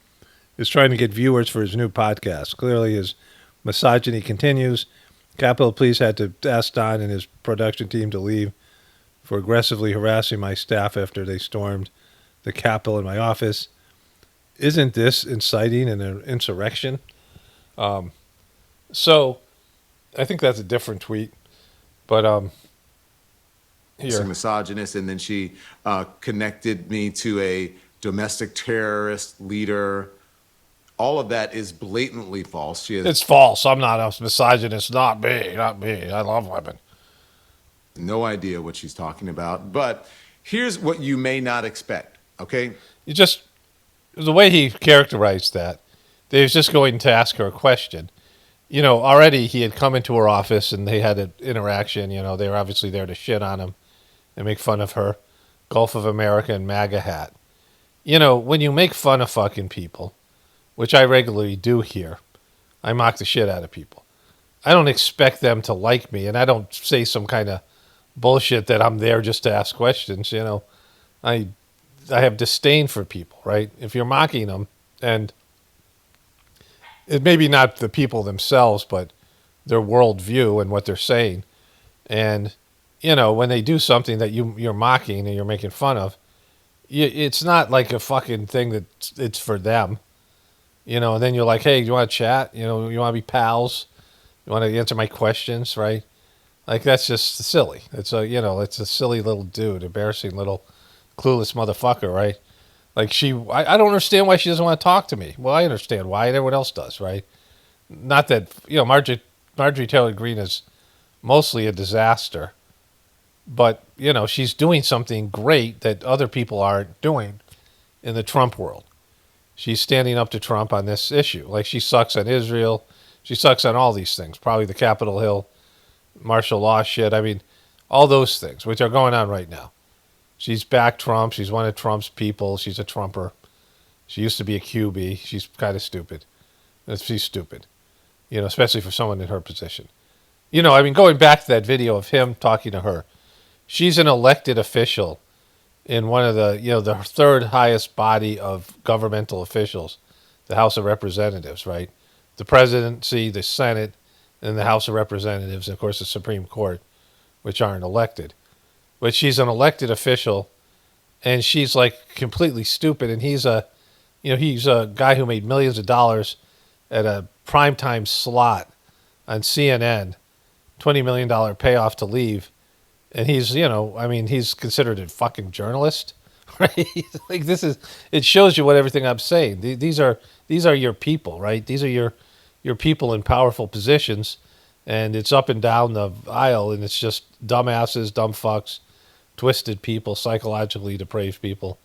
is trying to get viewers for his new podcast. Clearly his misogyny continues. Capitol Police had to ask Don and his production team to leave for aggressively harassing my staff after they stormed the Capitol in my office. Isn't this inciting an insurrection? So I think that's a different tweet. But Here. Misogynist, and then she connected me to a domestic terrorist leader. All of that is blatantly false. It's false. I'm not a misogynist. Not me. I love women. No idea what she's talking about. But here's what you may not expect, okay? The way he characterized that, they was just going to ask her a question. Already he had come into her office and they had an interaction. They were obviously there to shit on him and make fun of her Gulf of America and MAGA hat. When you make fun of fucking people, which I regularly do here, I mock the shit out of people. I don't expect them to like me, and I don't say some kind of bullshit that I'm there just to ask questions. I have disdain for people, right? If you're mocking them, and it maybe not the people themselves, but their worldview and what they're saying. And, when they do something that you're mocking and you're making fun of, it's not like a fucking thing that it's for them. And then you're like, hey, do you want to chat? You want to be pals? You want to answer my questions, right? Like, that's just silly. It's a silly little dude, embarrassing little clueless motherfucker, right? Like I don't understand why she doesn't want to talk to me. Well, I understand why, and everyone else does, right? Not that, Marjorie Taylor Greene is mostly a disaster, but, she's doing something great that other people aren't doing in the Trump world. She's standing up to Trump on this issue. Like, she sucks on Israel. She sucks on all these things, probably the Capitol Hill martial law shit. I mean, all those things, which are going on right now. She's backed Trump. She's one of Trump's people. She's a Trumper. She used to be a QB. She's kind of stupid. She's stupid, especially for someone in her position. Going back to that video of him talking to her, she's an elected official in one of the third highest body of governmental officials, the House of Representatives, right? The presidency, the Senate, and the House of Representatives, and of course the Supreme Court, which aren't elected. But she's an elected official, and she's like completely stupid. And he's a guy who made millions of dollars at a primetime slot on CNN, $20 million payoff to leave. And he's, he's considered a fucking journalist, right? Like, it shows you what everything I'm saying. These are your people, right? These are your people in powerful positions, and it's up and down the aisle, and it's just dumbasses, dumb fucks, twisted people, psychologically depraved people.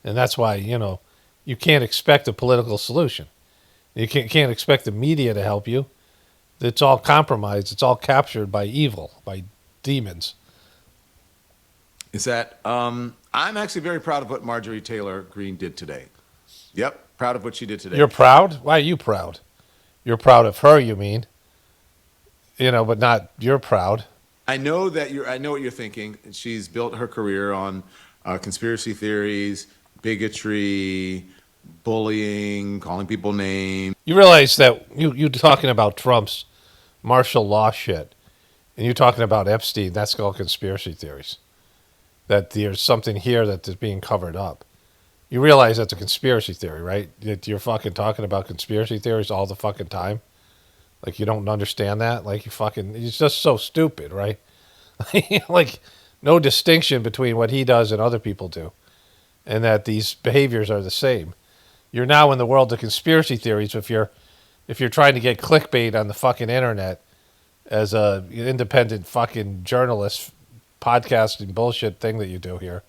And that's why, you can't expect a political solution. You can't expect the media to help you. It's all compromised. It's all captured by evil, by demons. Is that I'm actually very proud of what Marjorie Taylor Greene did today. Yep, proud of what she did today. You're proud? Why are you proud? You're proud of her, you mean? But not you're proud. I know what you're thinking. She's built her career on conspiracy theories, bigotry, bullying, calling people names. You realize that you talking about Trump's martial law shit, and you're talking about Epstein. That's called conspiracy theories. That there's something here that is being covered up. You realize that's a conspiracy theory, right? That you're fucking talking about conspiracy theories all the fucking time. Like, you don't understand that? Like, it's just so stupid, right? Like, no distinction between what he does and other people do. And that these behaviors are the same. You're now in the world of conspiracy theories if you're trying to get clickbait on the fucking internet as a independent fucking journalist podcasting bullshit thing that you do here.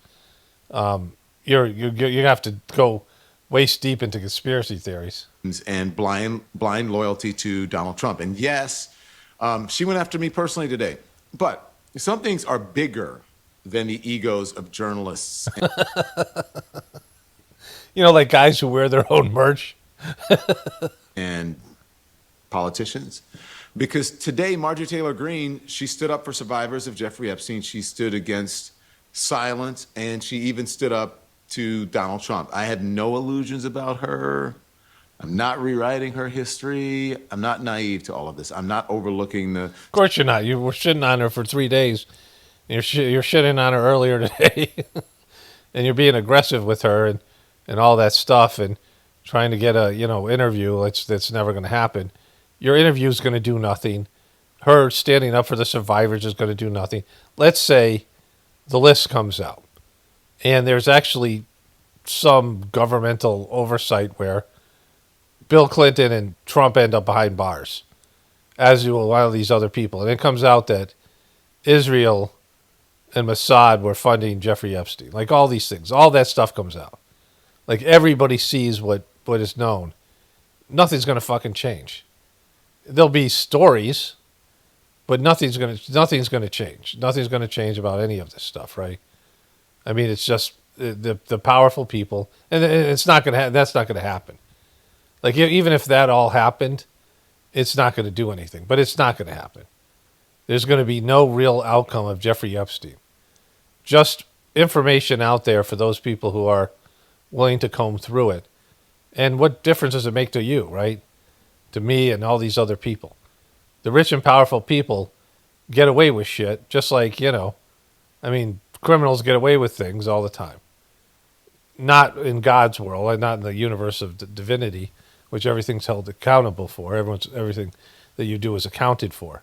You have to go waist deep into conspiracy theories and blind loyalty to Donald Trump. And yes, she went after me personally today. But some things are bigger than the egos of journalists. You know, like guys who wear their own merch. And politicians. Because today, Marjorie Taylor Greene, she stood up for survivors of Jeffrey Epstein. She stood against silence, and she even stood up to Donald Trump. I have no illusions about her. I'm not rewriting her history. I'm not naive to all of this. I'm not overlooking the... Of course you're not. You were shitting on her for 3 days. You're shitting on her earlier today. And you're being aggressive with her and all that stuff and trying to get a, interview that's never going to happen. Your interview is going to do nothing. Her standing up for the survivors is going to do nothing. Let's say the list comes out and there's actually some governmental oversight where Bill Clinton and Trump end up behind bars, as do a lot of these other people. And it comes out that Israel and Mossad were funding Jeffrey Epstein. Like all these things, all that stuff comes out. Like everybody sees what is known. Nothing's going to fucking change. There'll be stories, but nothing's going to change. Nothing's going to change about any of this stuff, right? I mean, it's just the powerful people, and it's not going to. That's not going to happen. Like even if that all happened, it's not going to do anything. But it's not going to happen. There's going to be no real outcome of Jeffrey Epstein. Just information out there for those people who are willing to comb through it. And what difference does it make to you, right? To me and all these other people. The rich and powerful people get away with shit, just like, criminals get away with things all the time. Not in God's world, and not in the universe of divinity, which everything's held accountable for. Everything that you do is accounted for.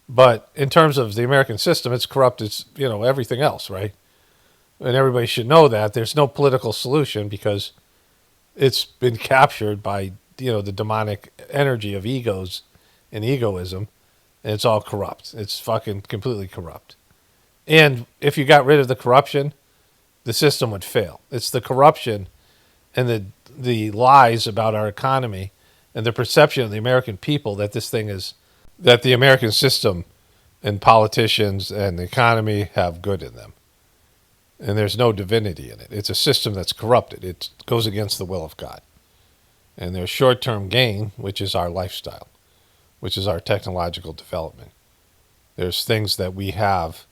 But in terms of the American system, it's corrupt as, everything else, right? And everybody should know that. There's no political solution because it's been captured by, the demonic energy of egos and egoism, and it's all corrupt. It's fucking completely corrupt. And if you got rid of the corruption, the system would fail. It's the corruption and the lies about our economy and the perception of the American people that that the American system and politicians and the economy have good in them. And there's no divinity in it. It's a system that's corrupted. It goes against the will of God. And there's short-term gain, which is our lifestyle, which is our technological development. There's things that we have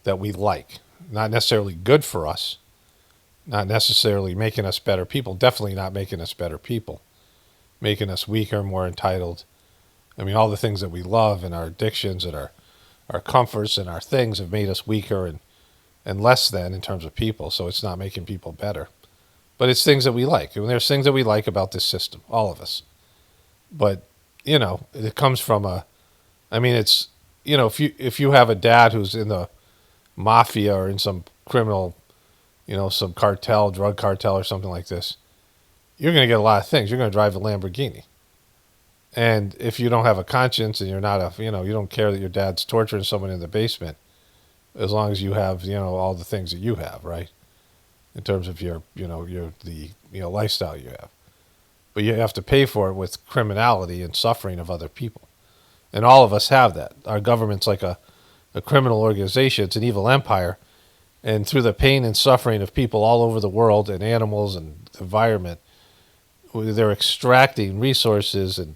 that we like, not necessarily good for us, not necessarily making us better people, definitely not making us better people, making us weaker, more entitled. I mean, all the things that we love and our addictions and our comforts and our things have made us weaker and less than in terms of people, so it's not making people better. But it's things that we like. And there's things that we like about this system, all of us. But, it comes from it's, if you have a dad who's in the mafia or in some criminal, some cartel, drug cartel or something like this, you're going to get a lot of things. You're going to drive a Lamborghini. And if you don't have a conscience and you're not you don't care that your dad's torturing someone in the basement, as long as you have, all the things that you have, right? In terms of your lifestyle you have. But you have to pay for it with criminality and suffering of other people. And all of us have that. Our government's like a criminal organization. It's an evil empire. And through the pain and suffering of people all over the world and animals and the environment, they're extracting resources and,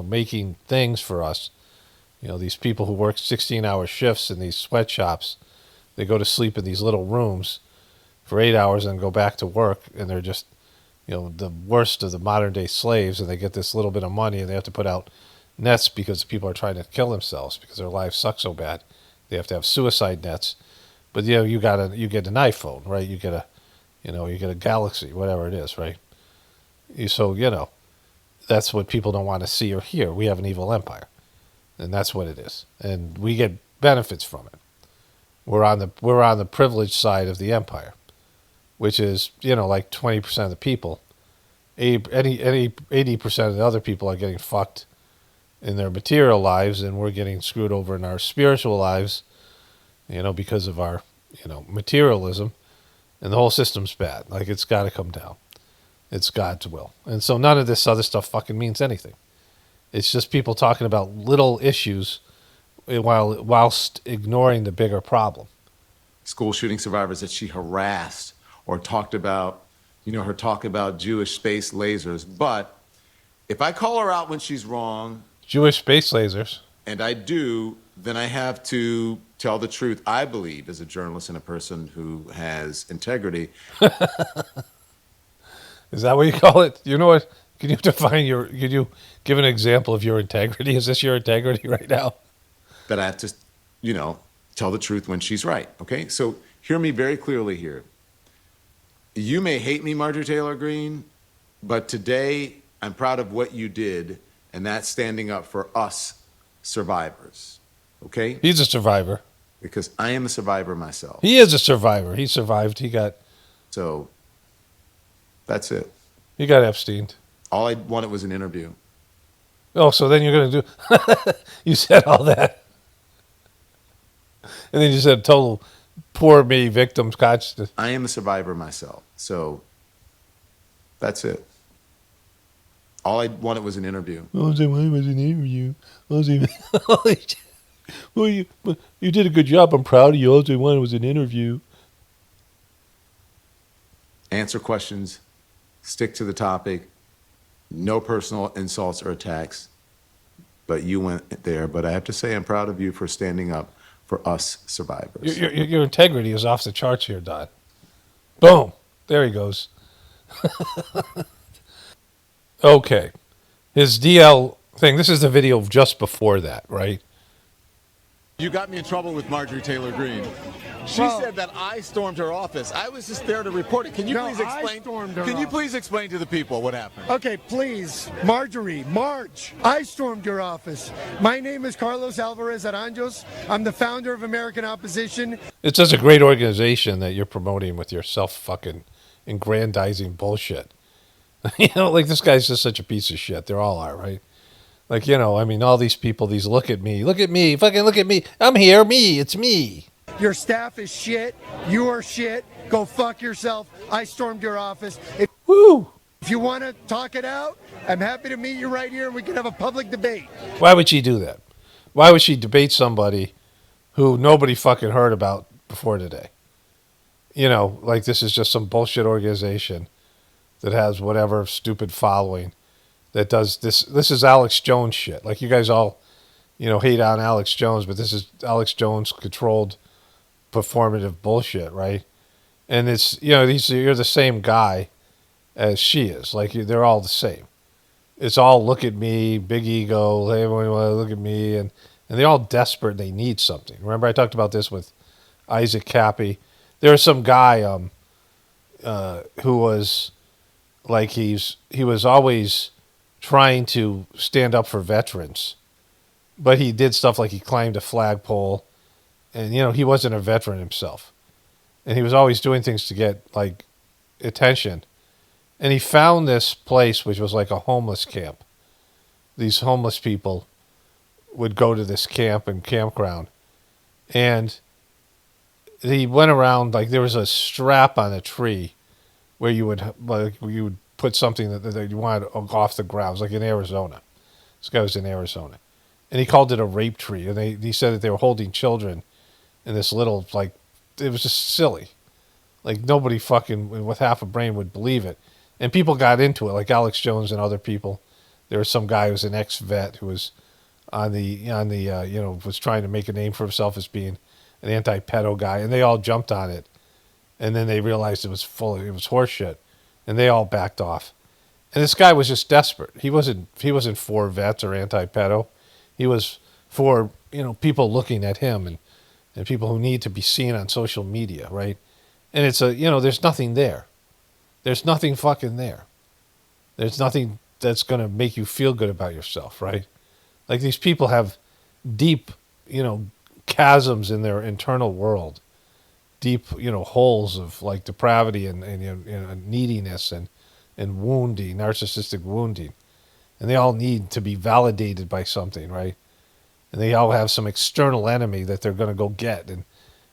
making things for us. These people who work 16-hour shifts in these sweatshops, they go to sleep in these little rooms for 8 hours and go back to work, and they're just, the worst of the modern day slaves, and they get this little bit of money and they have to put out nets because people are trying to kill themselves because their lives suck so bad. They have to have suicide nets. But you get an iPhone, right? You get a Galaxy, whatever it is, right? That's what people don't want to see or hear. We have an evil empire. And that's what it is. And we get benefits from it. We're on the privileged side of the empire, which is, like 20% of the people. 80% of the other people are getting fucked in their material lives, and we're getting screwed over in our spiritual lives, because of our, materialism. And the whole system's bad. Like, it's got to come down. It's God's will. And so none of this other stuff fucking means anything. It's just people talking about little issues whilst ignoring the bigger problem. school shooting survivors that she harassed or talked about, her talk about Jewish space lasers. But if I call her out when she's wrong, Jewish space lasers, and I do, then I have to tell the truth, I believe, as a journalist and a person who has integrity. Is that what you call it? You know what? Can you define can you give an example of your integrity? Is this your integrity right now? That I have to, tell the truth when she's right, okay? So hear me very clearly here. You may hate me, Marjorie Taylor Greene, but today I'm proud of what you did, and that's standing up for us survivors, okay? He's a survivor. Because I am a survivor myself. He is a survivor. He survived. So that's it. He got Epstein. All I wanted was an interview. Oh, so then you're going to do... You said all that. And then you said total poor me victim's consciousness. I am a survivor myself. So that's it. All I wanted was an interview. All I wanted was an interview. Well, you did a good job. I'm proud of you. All I wanted was an interview. Answer questions. Stick to the topic. No personal insults or attacks. But you went there. But I have to say I'm proud of you for standing up for us survivors. Your integrity is off the charts here, Don. Boom. There he goes. Okay. His DL thing, this is the video just before that, right? You got me in trouble with Marjorie Taylor Greene. She said that I stormed her office. I was just there to report it. Can you please explain? Can you please explain to the people what happened? Okay, please, Marge, I stormed your office. My name is Carlos Alvarez Aranjos. I'm the founder of American Opposition. It's such a great organization that you're promoting with your self-fucking aggrandizing bullshit. Like this guy's just such a piece of shit. They all are, right? Like, all these people, these look at me, fucking look at me. I'm here, it's me. Your staff is shit. You are shit. Go fuck yourself. I stormed your office. If you want to talk it out, I'm happy to meet you right here and we can have a public debate. Why would she do that? Why would she debate somebody who nobody fucking heard about before today? Like this is just some bullshit organization that has whatever stupid following that does this. This is Alex Jones shit. Like you guys all, hate on Alex Jones, but this is Alex Jones controlled performative bullshit, right? And it's, you're the same guy as she is. Like they're all the same. It's all look at me, big ego, everyone want to look at me, and they're all desperate. They need something. Remember I talked about this with Isaac Cappy. There was some guy who was like he was always trying to stand up for veterans, but he did stuff like he climbed a flagpole, and he wasn't a veteran himself, and he was always doing things to get like attention, and he found this place which was like a homeless camp. These homeless people would go to this camp and campground, and he went around like there was a strap on a tree where you would put something that you wanted off the ground. It was like in Arizona. This guy was in Arizona. And he called it a rape tree. And he said that they were holding children in this little, like, it was just silly. Like, nobody fucking with half a brain would believe it. And people got into it, like Alex Jones and other people. There was some guy who was an ex-vet who was was trying to make a name for himself as being an anti-pedo guy. And they all jumped on it. And then they realized it was horseshit. And they all backed off. And this guy was just desperate. He wasn't for vets or anti-pedo. He was for, people looking at him and people who need to be seen on social media, right? And it's there's nothing there. There's nothing fucking there. There's nothing that's going to make you feel good about yourself, right? Like these people have deep, chasms in their internal world. Deep, holes of like depravity and neediness and wounding, narcissistic wounding. And they all need to be validated by something, right? And they all have some external enemy that they're going to go get. And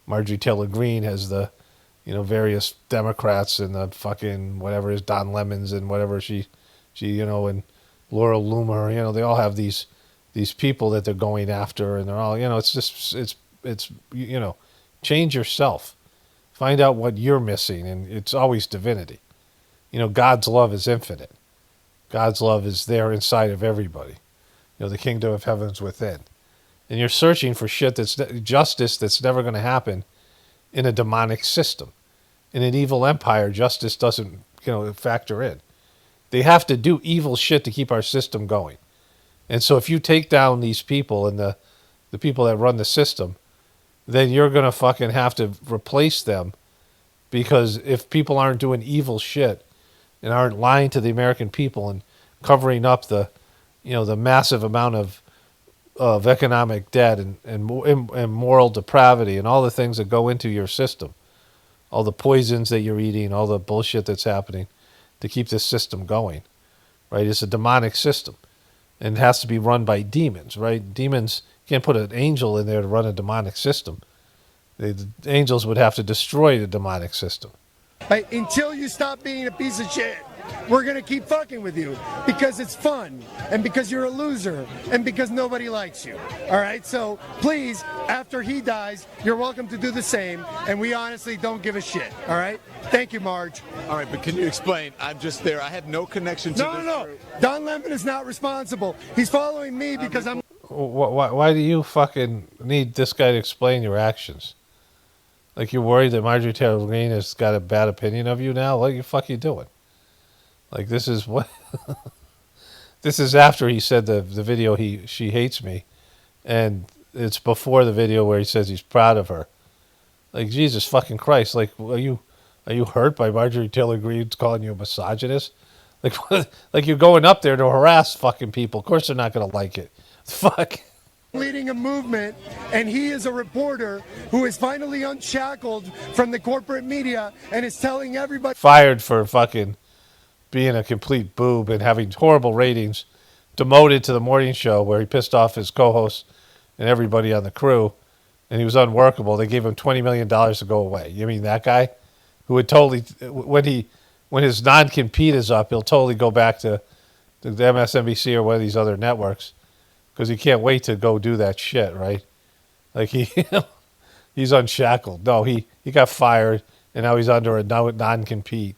Marjorie Taylor Greene has the, various Democrats and the fucking whatever is Don Lemons and whatever she and Laura Loomer, they all have these people that they're going after, and they're all, it's just, it's change yourself. Find out what you're missing, and it's always divinity. You know, God's love is infinite. God's love is there inside of everybody. You know, the kingdom of heaven is within. And you're searching for shit that's justice that's never going to happen in a demonic system. In an evil empire, justice doesn't, factor in. They have to do evil shit to keep our system going. And so if you take down these people and the people that run the system, then you're going to fucking have to replace them, because if people aren't doing evil shit and aren't lying to the American people and covering up the massive amount of economic debt and moral depravity and all the things that go into your system, all the poisons that you're eating, all the bullshit that's happening to keep this system going, right? It's a demonic system, and it has to be run by demons, right? Demons, you can't put an angel in there to run a demonic system. The angels would have to destroy the demonic system. Right, until you stop being a piece of shit, we're going to keep fucking with you because it's fun and because you're a loser and because nobody likes you. All right, so please, after he dies, you're welcome to do the same, and we honestly don't give a shit. All right, thank you, Marge. All right, but can you explain? I'm just there. I have no connection to this. No. Don Lemon is not responsible. He's following me because I'm... Why do you fucking need this guy to explain your actions? Like, you're worried that Marjorie Taylor Greene has got a bad opinion of you now? What the fuck are you doing? Like, this is what... This is after he said the video, she hates me. And it's before the video where he says he's proud of her. Like, Jesus fucking Christ. Like, are you hurt by Marjorie Taylor Greene calling you a misogynist? Like, what, like, you're going up there to harass fucking people. Of course they're not going to like it. Fuck. Leading a movement, and he is a reporter who is finally unshackled from the corporate media and is telling everybody... Fired for fucking being a complete boob and having horrible ratings, demoted to the morning show where he pissed off his co-hosts and everybody on the crew, and he was unworkable. They gave him $20 million to go away. You mean that guy who would totally, when his non-compete is up, he'll totally go back to the MSNBC or one of these other networks, because he can't wait to go do that shit, right? Like, he's unshackled. No, he got fired, and now he's under a non-compete,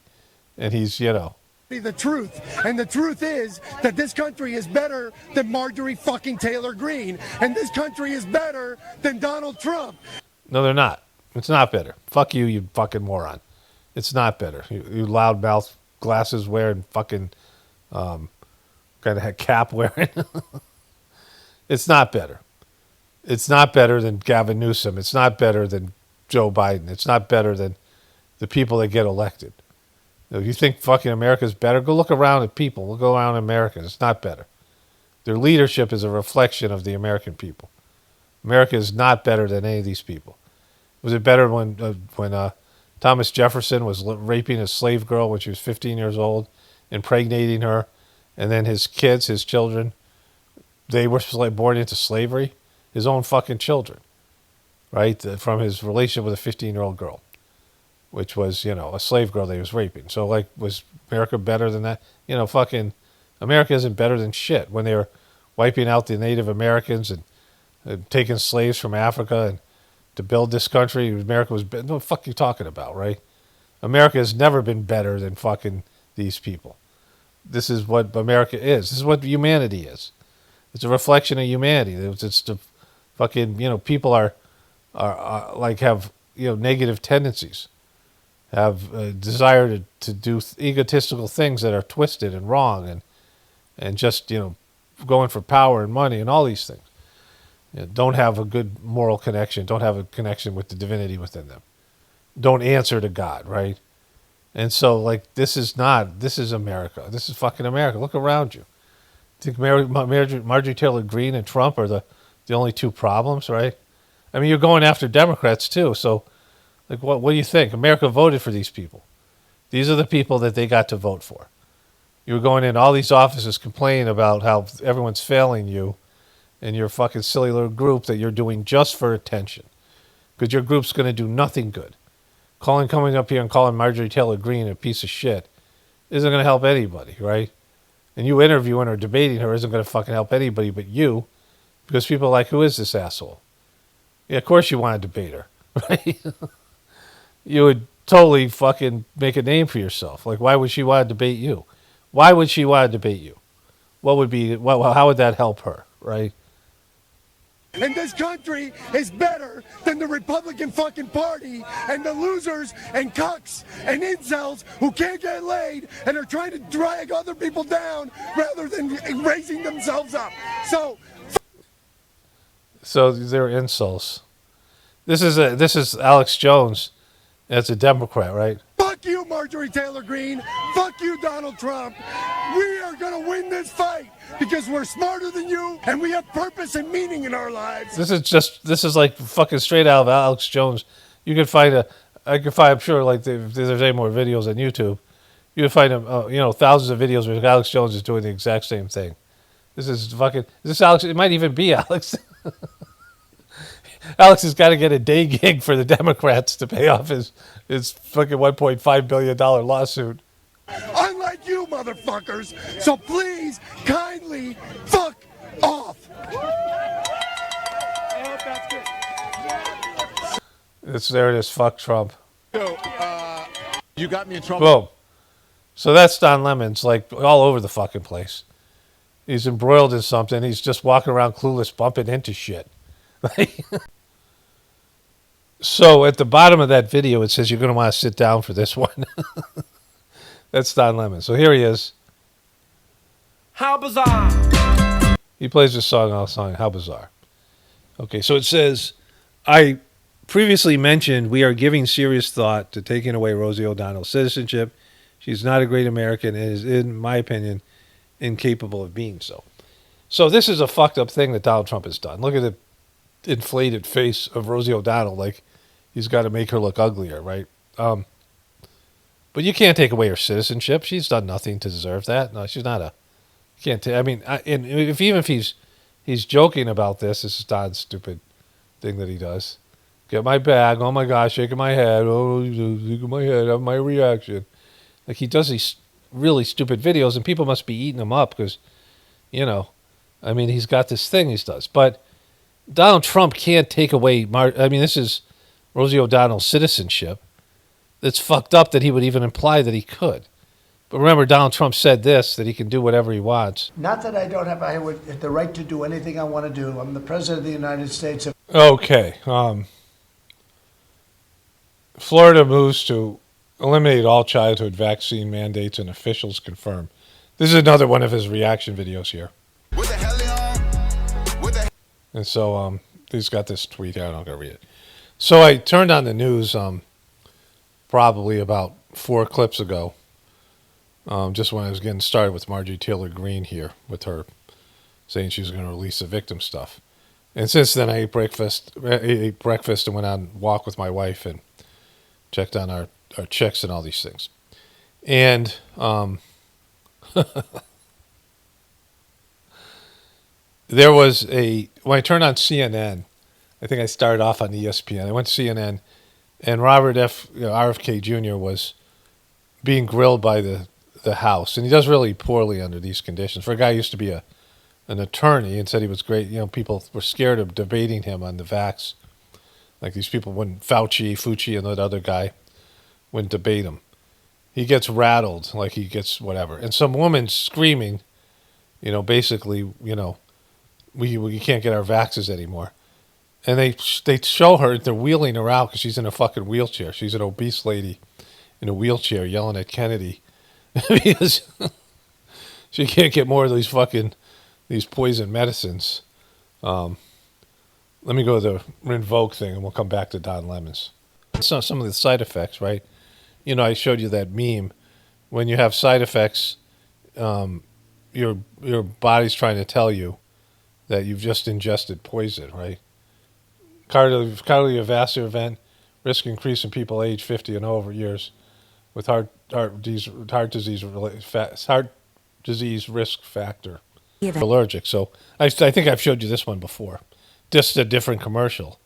and he's, the truth. And the truth is that this country is better than Marjorie fucking Taylor Greene, and this country is better than Donald Trump. No, they're not. It's not better. Fuck you, you fucking moron. It's not better. You loudmouth, glasses wearing, fucking kind of cap wearing. It's not better. It's not better than Gavin Newsom. It's not better than Joe Biden. It's not better than the people that get elected. If you think fucking America's better, go look around at people. We'll go around Americans. It's not better. Their leadership is a reflection of the American people. America is not better than any of these people. Was it better when Thomas Jefferson was raping a slave girl when she was 15 years old, impregnating her, and then his kids, his children, they were born into slavery? His own fucking children, right? From his relationship with a 15-year-old girl, which was, a slave girl that he was raping. So, like, was America better than that? Fucking America isn't better than shit. When they were wiping out the Native Americans and taking slaves from Africa and to build this country, America was better. What the fuck are you talking about, right? America has never been better than fucking these people. This is what America is. This is what humanity is. It's a reflection of humanity. It's the fucking, people are like have, negative tendencies, have a desire to do egotistical things that are twisted and wrong and just, going for power and money and all these things. Don't have a good moral connection. Don't have a connection with the divinity within them. Don't answer to God, right? And so, like, this is America. This is fucking America. Look around you. Think Marjorie Taylor Greene and Trump are the only two problems, right? I mean, you're going after Democrats too. So, like, what do you think? America voted for these people. These are the people that they got to vote for. You were going in all these offices complaining about how everyone's failing you and your fucking silly little group that you're doing just for attention, because your group's going to do nothing good. Coming up here and calling Marjorie Taylor Greene a piece of shit isn't going to help anybody, right? And you interviewing or debating her isn't going to fucking help anybody but you, because people are like, who is this asshole? Yeah, of course you want to debate her, right? you would totally fucking make a name for yourself. Like, why would she want to debate you? Why would she want to debate you? What would be? How would that help her? Right? And this country is better than the Republican fucking party and the losers and cucks and incels who can't get laid and are trying to drag other people down rather than raising themselves up. So they're insults. This is Alex Jones. That's a Democrat, right? Fuck you, Marjorie Taylor Greene. Fuck you, Donald Trump. We are going to win this fight because we're smarter than you and we have purpose and meaning in our lives. This is like fucking straight out of Alex Jones. You can find I'm sure, like if there's any more videos on YouTube, you can find thousands of videos where Alex Jones is doing the exact same thing. Is this Alex? It might even be Alex. Alex has got to get a day gig for the Democrats to pay off his fucking $1.5 billion lawsuit. Unlike you, motherfuckers. So please, kindly, fuck off. There it is. Fuck Trump. So, you got me in trouble. Boom. So that's Don Lemon's like all over the fucking place. He's embroiled in something. He's just walking around clueless, bumping into shit. So at the bottom of that video, it says you're going to want to sit down for this one. That's Don Lemon. So here he is. How bizarre. He plays this song all the time. How bizarre. Okay, so it says, I previously mentioned we are giving serious thought to taking away Rosie O'Donnell's citizenship. She's not a great American and is, in my opinion, incapable of being so. So this is a fucked up thing that Donald Trump has done. Look at the inflated face of Rosie O'Donnell. Like, he's got to make her look uglier, right? But you can't take away her citizenship. She's done nothing to deserve that. No, she's not a... Can't take... I mean, even if he's joking about this is Don's stupid thing that he does. Get my bag. Oh, my gosh, shaking my head. Oh, shaking my head. Have my reaction. Like, he does these really stupid videos, and people must be eating him up because, I mean, he's got this thing he does. But Donald Trump can't take away... this is Rosie O'Donnell's citizenship. It's fucked up that he would even imply that he could. But remember, Donald Trump said this, that he can do whatever he wants. Not that I don't have the right to do anything I want to do. I'm the president of the United States. Okay. Florida moves to eliminate all childhood vaccine mandates and officials confirm. This is another one of his reaction videos here. And so he's got this tweet here. I'm not going to read it. So I turned on the news probably about 4 clips ago, just when I was getting started with Marjorie Taylor Greene here, with her saying she was going to release the victim stuff. And since then, I ate breakfast and went on a walk with my wife and checked on our chicks and all these things. And there was when I turned on CNN, I think I started off on ESPN. I went to CNN, and Robert RFK Jr. was being grilled by the House, and he does really poorly under these conditions. For a guy who used to be an attorney and said he was great, people were scared of debating him on the vax. Like these people wouldn't, Fauci, and that other guy wouldn't debate him. He gets rattled, like he gets whatever. And some woman screaming, basically, we can't get our vaxes anymore. And they show her, they're wheeling her out because she's in a fucking wheelchair. She's an obese lady in a wheelchair yelling at Kennedy because she can't get more of these poison medicines. Let me go to the Rinvoq thing and we'll come back to Don Lemon's. So some of the side effects, right? I showed you that meme. When you have side effects, your body's trying to tell you that you've just ingested poison, right? Cardiovascular event, risk increase in people age 50 and over years with heart disease risk factor. Allergic. So I think I've showed you this one before, just a different commercial.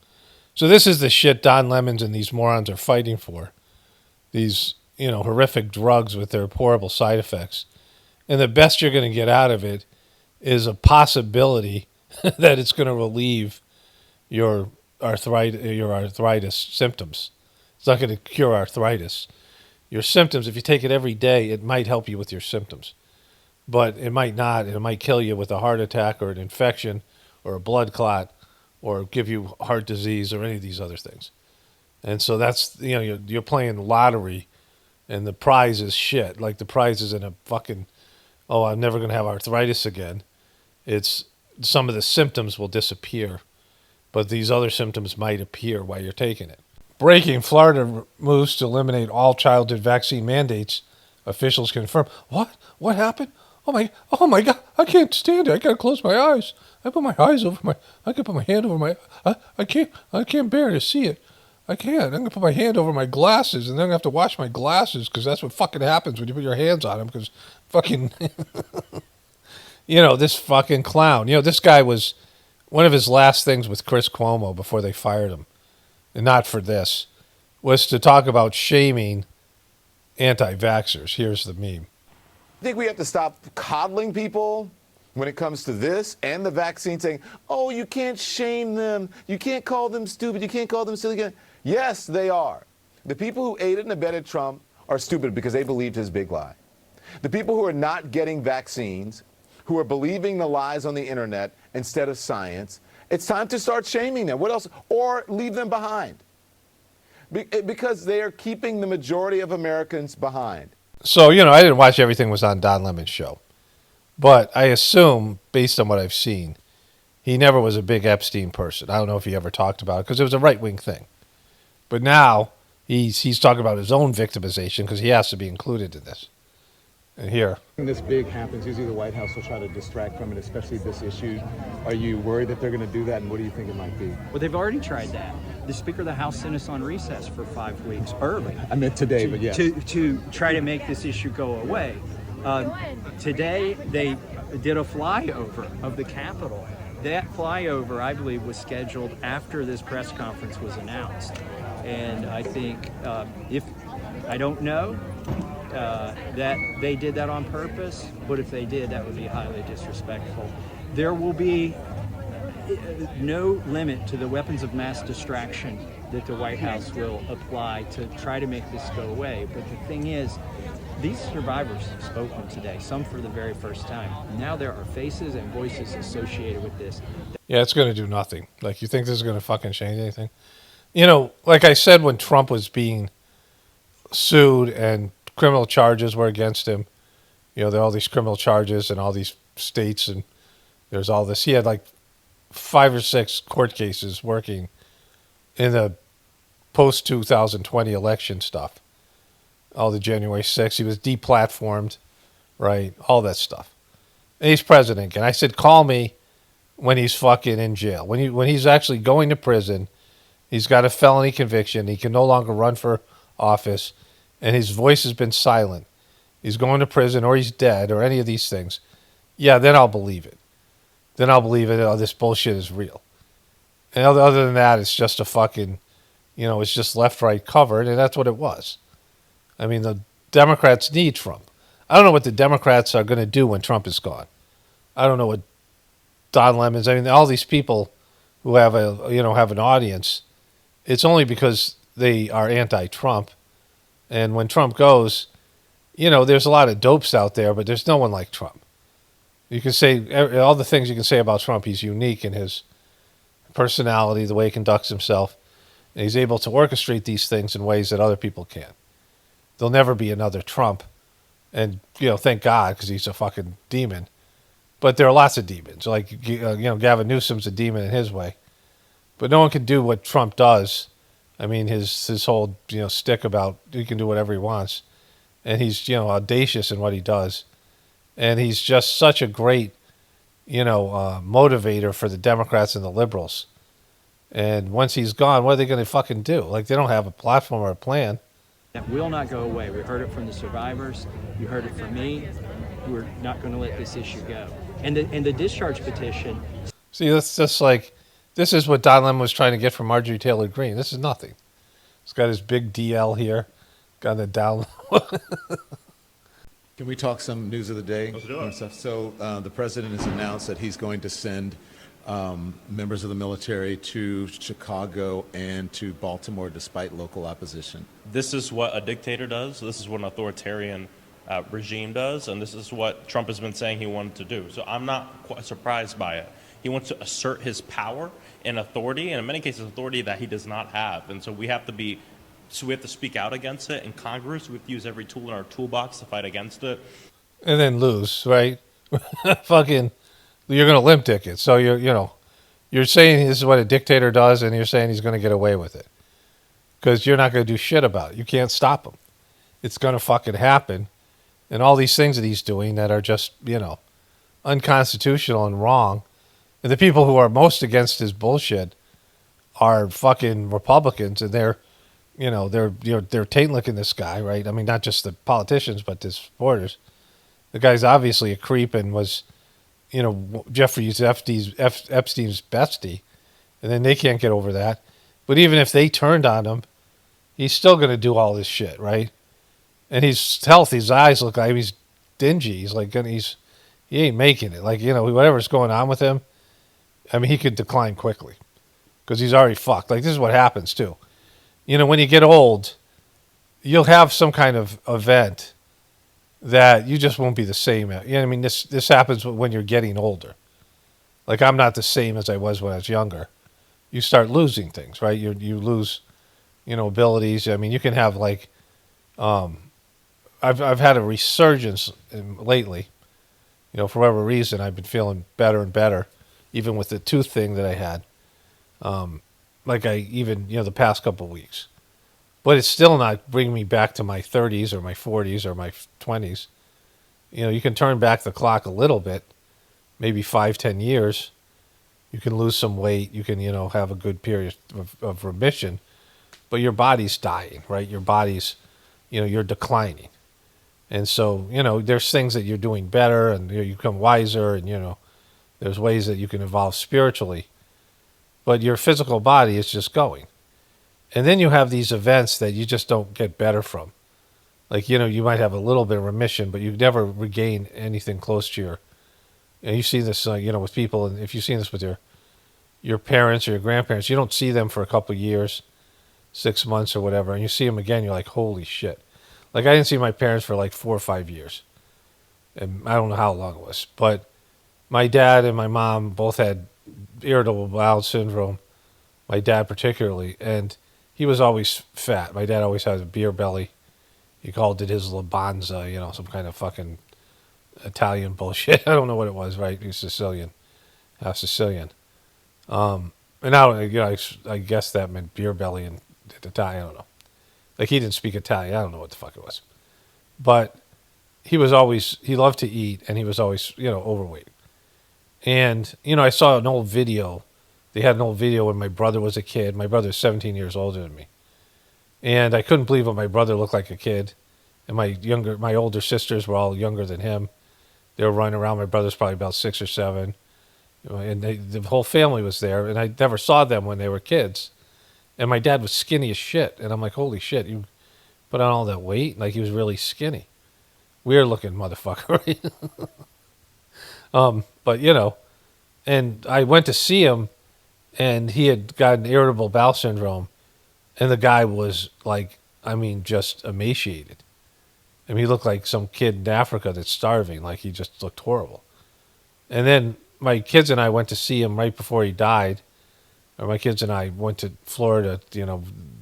So this is the shit Don Lemons and these morons are fighting for. These, horrific drugs with their horrible side effects. And the best you're going to get out of it is a possibility that it's going to relieve your arthritis symptoms. It's not going to cure arthritis. Your symptoms, if you take it every day, it might help you with your symptoms. But it might not, and it might kill you with a heart attack or an infection or a blood clot or give you heart disease or any of these other things. And so that's, you're playing lottery, and the prize is shit. Like the prize is in a fucking, oh, I'm never going to have arthritis again. It's some of the symptoms will disappear, but these other symptoms might appear while you're taking it. Breaking, Florida moves to eliminate all childhood vaccine mandates. Officials confirm. What? What happened? Oh my God! I can't stand it. I gotta close my eyes. I put my eyes over my. I can put my hand over my. I can't bear to see it. I can't. I'm gonna put my hand over my glasses, and then I'm gonna have to wash my glasses because that's what fucking happens when you put your hands on them. Because fucking, this fucking clown. This guy was one of his last things with Chris Cuomo before they fired him, and not for this, was to talk about shaming anti-vaxxers. Here's the meme. I think we have to stop coddling people when it comes to this and the vaccine, saying, oh, you can't shame them. You can't call them stupid. You can't call them silly. Yes, they are. The people who aided and abetted Trump are stupid because they believed his big lie. The people who are not getting vaccines, who are believing the lies on the internet instead of science, it's time to start shaming them. What else? Or leave them behind. Because they are keeping the majority of Americans behind. So, I didn't watch everything was on Don Lemon's show. But I assume, based on what I've seen, he never was a big Epstein person. I don't know if he ever talked about it, because it was a right-wing thing. But now, he's talking about his own victimization, because he has to be included in this. And here. When this big happens, usually the White House will try to distract from it, especially this issue. Are you worried that they're going to do that, and what do you think it might be? Well, they've already tried that. The Speaker of the House sent us on recess for 5 weeks early. I meant today, but yeah. To try to make this issue go away. Today, they did a flyover of the Capitol. That flyover, I believe, was scheduled after this press conference was announced. And I think, I don't know that they did that on purpose, but if they did, that would be highly disrespectful. There will be no limit to the weapons of mass distraction that the White House will apply to try to make this go away. But the thing is, these survivors have spoken today, some for the very first time. Now there are faces and voices associated with this. Yeah, it's going to do nothing. Like, you think this is going to fucking change anything? Like I said, when Trump was being sued and criminal charges were against him, there are all these criminal charges in all these states, and there's all this. He had like 5 or 6 court cases working in the post-2020 election stuff. All the January 6th. He was deplatformed, right? All that stuff. And he's president again. I said, call me when he's fucking in jail. When he's actually going to prison, he's got a felony conviction. He can no longer run for office, and his voice has been silent. He's going to prison, or he's dead, or any of these things. Yeah, then I'll believe it. Then I'll believe it. Oh, this bullshit is real. And other than that, it's just a fucking, it's just left-right covered, and that's what it was. I mean, the Democrats need Trump. I don't know what the Democrats are going to do when Trump is gone. I don't know what Don Lemon's. I mean, all these people who have have an audience. It's only because they are anti-Trump, and when Trump goes, there's a lot of dopes out there, but there's no one like Trump. You can say all the things you can say about Trump. He's unique in his personality, the way he conducts himself, and he's able to orchestrate these things in ways that other people can't. There'll never be another Trump, and thank God, because he's a fucking demon. But there are lots of demons. Like Gavin Newsom's a demon in his way, but no one can do what Trump does. I mean, his whole stick about he can do whatever he wants, and he's audacious in what he does, and he's just such a great motivator for the Democrats and the liberals. And once he's gone, what are they going to fucking do? Like, they don't have a platform or a plan. That will not go away. We heard it from the survivors. You heard it from me. We're not going to let this issue go. And the discharge petition. See, that's just like, this is what Don Lemon was trying to get from Marjorie Taylor Greene. This is nothing. He's got his big DL here. Got the down. Can we talk some news of the day? Let's do it. So the president has announced that he's going to send members of the military to Chicago and to Baltimore despite local opposition. This is what a dictator does. This is what an authoritarian regime does, and this is what Trump has been saying he wanted to do. So I'm not quite surprised by it. He wants to assert his power and authority, and in many cases authority that he does not have. And so we have to speak out against it in Congress. We have to use every tool in our toolbox to fight against it. And then lose, right? Fucking, you're going to limp dick it. So you're saying this is what a dictator does, and you're saying he's going to get away with it because you're not going to do shit about it. You can't stop him. It's going to fucking happen. And all these things that he's doing that are just, unconstitutional and wrong. And the people who are most against his bullshit are fucking Republicans, and they're taint-licking this guy, right? I mean, not just the politicians, but the supporters. The guy's obviously a creep and was, Jeffrey Epstein's bestie, and then they can't get over that. But even if they turned on him, he's still going to do all this shit, right? And he's healthy. His eyes look like he's dingy. He's like, he ain't making it. Like, whatever's going on with him, I mean, he could decline quickly because he's already fucked. Like, this is what happens, too. When you get old, you'll have some kind of event that you just won't be the same. This happens when you're getting older. Like, I'm not the same as I was when I was younger. You start losing things, right? You lose, abilities. I mean, you can have, like, I've had a resurgence lately. For whatever reason, I've been feeling better and better, even with the tooth thing that I had. The past couple of weeks. But it's still not bringing me back to my 30s or my 40s or my 20s. You can turn back the clock a little bit, maybe 5-10 years. You can lose some weight. You can, have a good period of remission. But your body's dying, right? Your body's, you're declining. And so, there's things that you're doing better and you become wiser and, there's ways that you can evolve spiritually. But your physical body is just going. And then you have these events that you just don't get better from. Like, you might have a little bit of remission, but you never regain anything close to your... And you see this, with people, and if you've seen this with your parents or your grandparents, you don't see them for a couple of years, 6 months or whatever, and you see them again, you're like, holy shit. Like, I didn't see my parents for like 4 or 5 years. And I don't know how long it was. But my dad and my mom both had irritable bowel syndrome, my dad particularly, and he was always fat. My dad always had a beer belly. He called it his labanza, some kind of fucking Italian bullshit. I don't know what it was, right? He's Sicilian, half Sicilian. And now, I guess that meant beer belly in Italian. I don't know. Like, he didn't speak Italian. I don't know what the fuck it was. But he loved to eat, and he was always, overweight. And, I saw an old video. They had an old video when my brother was a kid. My brother's 17 years older than me. And I couldn't believe what my brother looked like a kid. And my older sisters were all younger than him. They were running around. My brother's probably about 6 or 7. And the whole family was there. And I never saw them when they were kids. And my dad was skinny as shit. And I'm like, holy shit, you put on all that weight? Like, he was really skinny. Weird looking motherfucker, right? But, and I went to see him, and he had gotten irritable bowel syndrome. And the guy was like, just emaciated. I mean, he looked like some kid in Africa that's starving. Like, he just looked horrible. And then my kids and I went to see him right before he died. Or my kids and I went to Florida,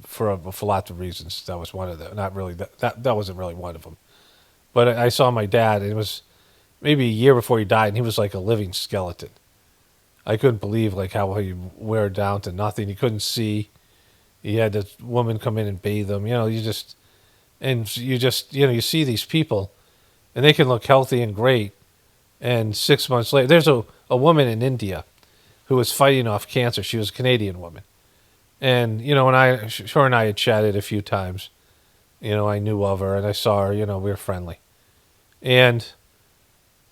for lots of reasons. That was one of them. Not really, that wasn't really one of them. But I saw my dad, and it was maybe a year before he died, and he was like a living skeleton. I couldn't believe, like, how he wore down to nothing. He couldn't see. He had this woman come in and bathe him. You see these people, and they can look healthy and great. And 6 months later, there's a woman in India who was fighting off cancer. She was a Canadian woman. And, her and I had chatted a few times. I knew of her, and I saw her, we were friendly. And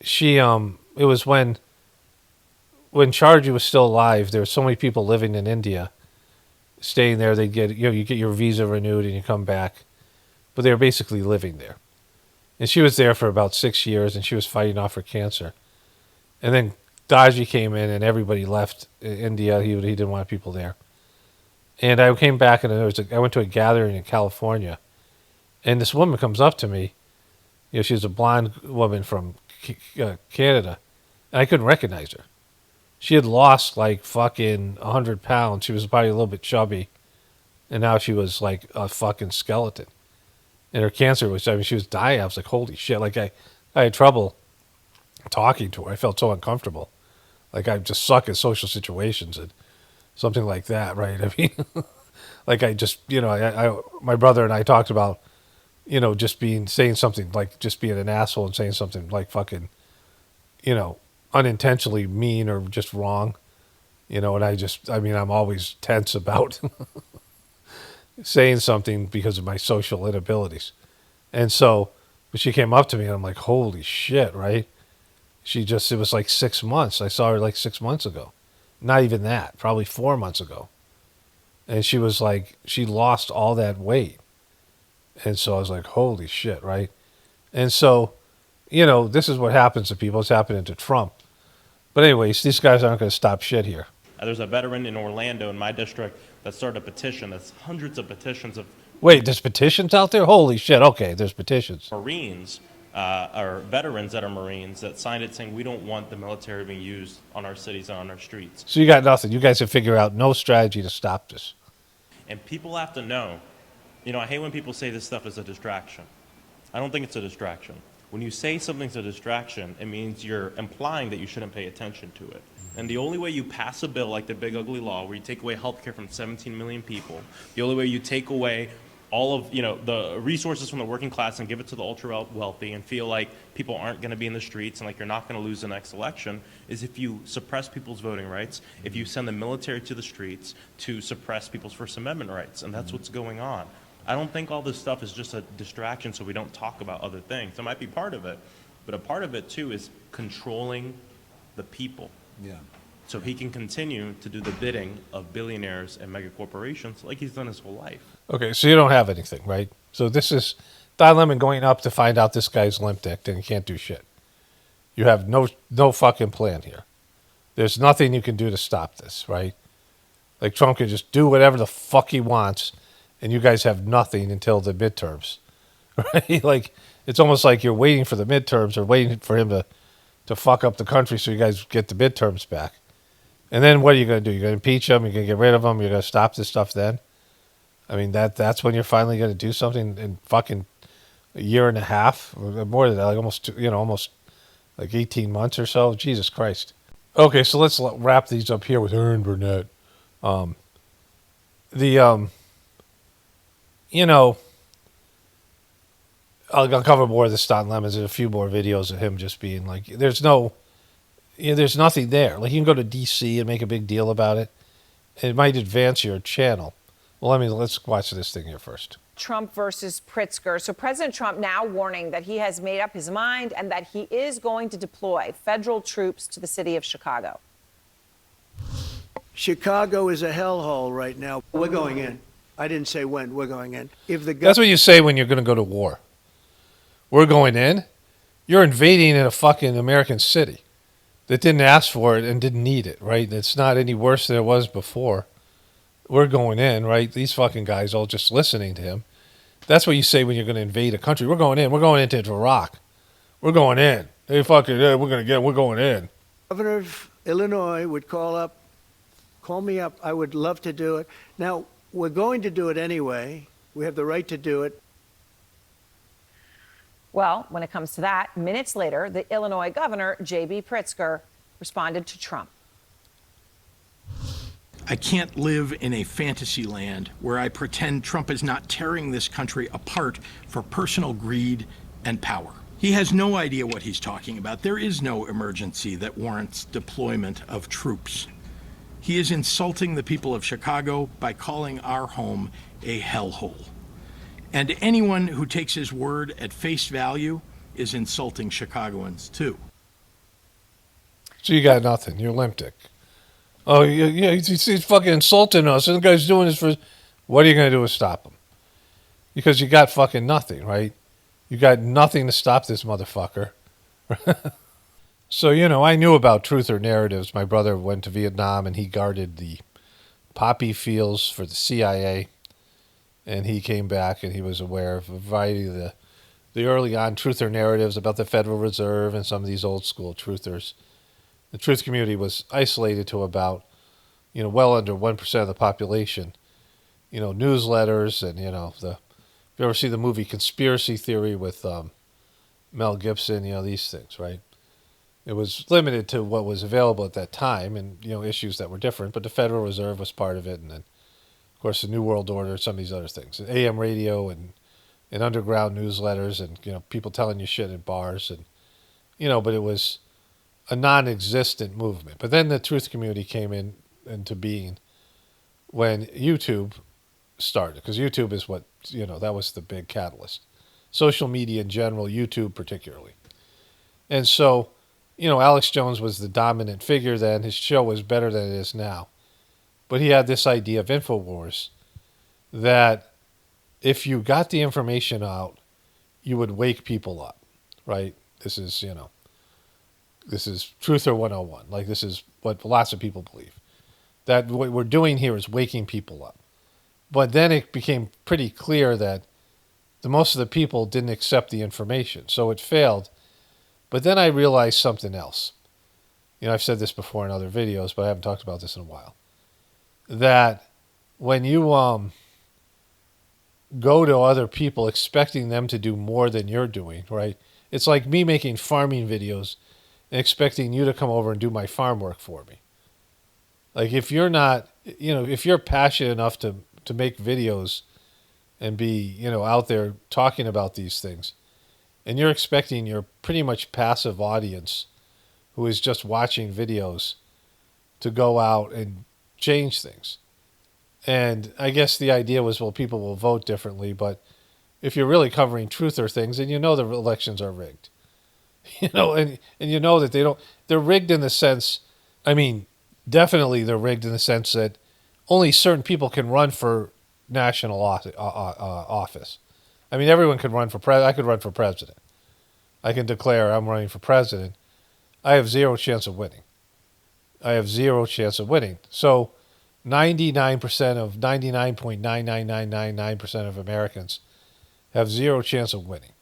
she, it was when Chargy was still alive, there were so many people living in India, staying there. They'd get, you get your visa renewed and you come back. But they were basically living there. And she was there for about 6 years, and she was fighting off her cancer. And then Daji came in and everybody left India. He didn't want people there. And I came back and I went to a gathering in California, and this woman comes up to me. She was a blonde woman from Canada, and I couldn't recognize her. She had lost like fucking 100 pounds. She was probably a little bit chubby, and now she was like a fucking skeleton. And her cancer was, she was dying. I was like, holy shit. Like I had trouble talking to her. I felt so uncomfortable. Like I just suck at social situations and something like that, right? I mean, like I just, my brother and I talked about, just saying something like just being an asshole and saying something like fucking, unintentionally mean or just wrong, and I'm always tense about saying something because of my social inabilities. And so when she came up to me and I'm like, holy shit, right? It was like 6 months. I saw her like 6 months ago. Not even that, probably 4 months ago. And she was like, she lost all that weight. And so I was like, holy shit, right? And so, this is what happens to people. It's happening to Trump. But anyways, these guys aren't going to stop shit here. There's a veteran in Orlando in my district that started a petition. That's hundreds of petitions of Wait, there's petitions out there? Holy shit, okay, there's petitions. Marines or veterans that are Marines that signed it saying we don't want the military being used on our cities and on our streets. So you got nothing. You guys have figured out no strategy to stop this. And people have to know, I hate when people say this stuff is a distraction. I don't think it's a distraction. When you say something's a distraction, it means you're implying that you shouldn't pay attention to it. And the only way you pass a bill like the big ugly law, where you take away health care from 17 million people, the only way you take away all of the resources from the working class and give it to the ultra wealthy and feel like people aren't going to be in the streets and like you're not going to lose the next election, is if you suppress people's voting rights, if you send the military to the streets to suppress people's First Amendment rights. And that's what's going on. I don't think all this stuff is just a distraction so we don't talk about other things. It might be part of it, but a part of it too is controlling the people. Yeah. So he can continue to do the bidding of billionaires and mega corporations like he's done his whole life. Okay, so you don't have anything, right? So this is Don Lemon going up to find out this guy's limp-dicked and he can't do shit. You have no fucking plan here. There's nothing you can do to stop this, right? Like Trump can just do whatever the fuck he wants, and you guys have nothing until the midterms, right? Like it's almost like you're waiting for the midterms or waiting for him to fuck up the country so you guys get the midterms back. And then what are you going to do? You're going to impeach him? You're going to get rid of him? You're going to stop this stuff then? I mean, that's when you're finally going to do something in fucking a year and a half? Or more than that, like almost like 18 months or so? Jesus Christ. Okay, so let's wrap these up here with Aaron Burnett. I'll cover more of this Don Lemons and a few more videos of him just being like, there's nothing there. Like, you can go to D.C. and make a big deal about it. It might advance your channel. Well, let's watch this thing here first. Trump versus Pritzker. So President Trump now warning that he has made up his mind and that he is going to deploy federal troops to the city of Chicago. Chicago is a hellhole right now. We're going in. I didn't say when. We're going in. That's what you say when you're going to go to war. We're going in. You're invading in a fucking American city that didn't ask for it and didn't need it, right? It's not any worse than it was before. We're going in, right? These fucking guys all just listening to him. That's what you say when you're going to invade a country. We're going in. We're going into Iraq. We're going in. Hey, fucking, we're going in. Governor of Illinois would call me up. I would love to do it. Now, we're going to do it anyway. We have the right to do it. Well, when it comes to that, minutes later, the Illinois governor, J.B. Pritzker, responded to Trump. I can't live in a fantasy land where I pretend Trump is not tearing this country apart for personal greed and power. He has no idea what he's talking about. There is no emergency that warrants deployment of troops. He is insulting the people of Chicago by calling our home a hellhole. And anyone who takes his word at face value is insulting Chicagoans, too. So you got nothing. You're limp-dick. Oh, yeah, he's fucking insulting us. And the guy's doing this for... What are you going to do to stop him? Because you got fucking nothing, right? You got nothing to stop this motherfucker. So, you know, I knew about truth or narratives. My brother went to Vietnam and he guarded the poppy fields for the CIA. And he came back and he was aware of a variety of the early on truth or narratives about the Federal Reserve and some of these old school truthers. The truth community was isolated to about, you know, well under 1% of the population. You know, newsletters and, you know, if you ever see the movie Conspiracy Theory with Mel Gibson, you know, these things, right? It was limited to what was available at that time and, you know, issues that were different, but the Federal Reserve was part of it. And then, of course, the New World Order, some of these other things, AM radio and underground newsletters and, you know, people telling you shit at bars and, you know, but it was a non-existent movement. But then the truth community came into being when YouTube started, because YouTube is what, you know, that was the big catalyst. Social media in general, YouTube particularly. And so, you know, Alex Jones was the dominant figure then. His show was better than it is now. But he had this idea of InfoWars that if you got the information out, you would wake people up, right? This is, you know, this is Truther 101. Like, this is what lots of people believe. That what we're doing here is waking people up. But then it became pretty clear that most of the people didn't accept the information. So it failed. But then I realized something else. You know, I've said this before in other videos, but I haven't talked about this in a while. That when you go to other people expecting them to do more than you're doing, right? It's like me making farming videos and expecting you to come over and do my farm work for me. Like, if you're not, you know, if you're passionate enough to make videos and be, you know, out there talking about these things, and you're expecting your pretty much passive audience who is just watching videos to go out and change things. And I guess the idea was, well, people will vote differently, but if you're really covering truth or things, then you know the elections are rigged. You know, and you know that they're rigged in the sense, I mean, definitely they're rigged in the sense that only certain people can run for national office. I mean, everyone can run for I could run for president. I can declare I'm running for president. I have zero chance of winning. So 99% of 99.99999% of Americans have zero chance of winning.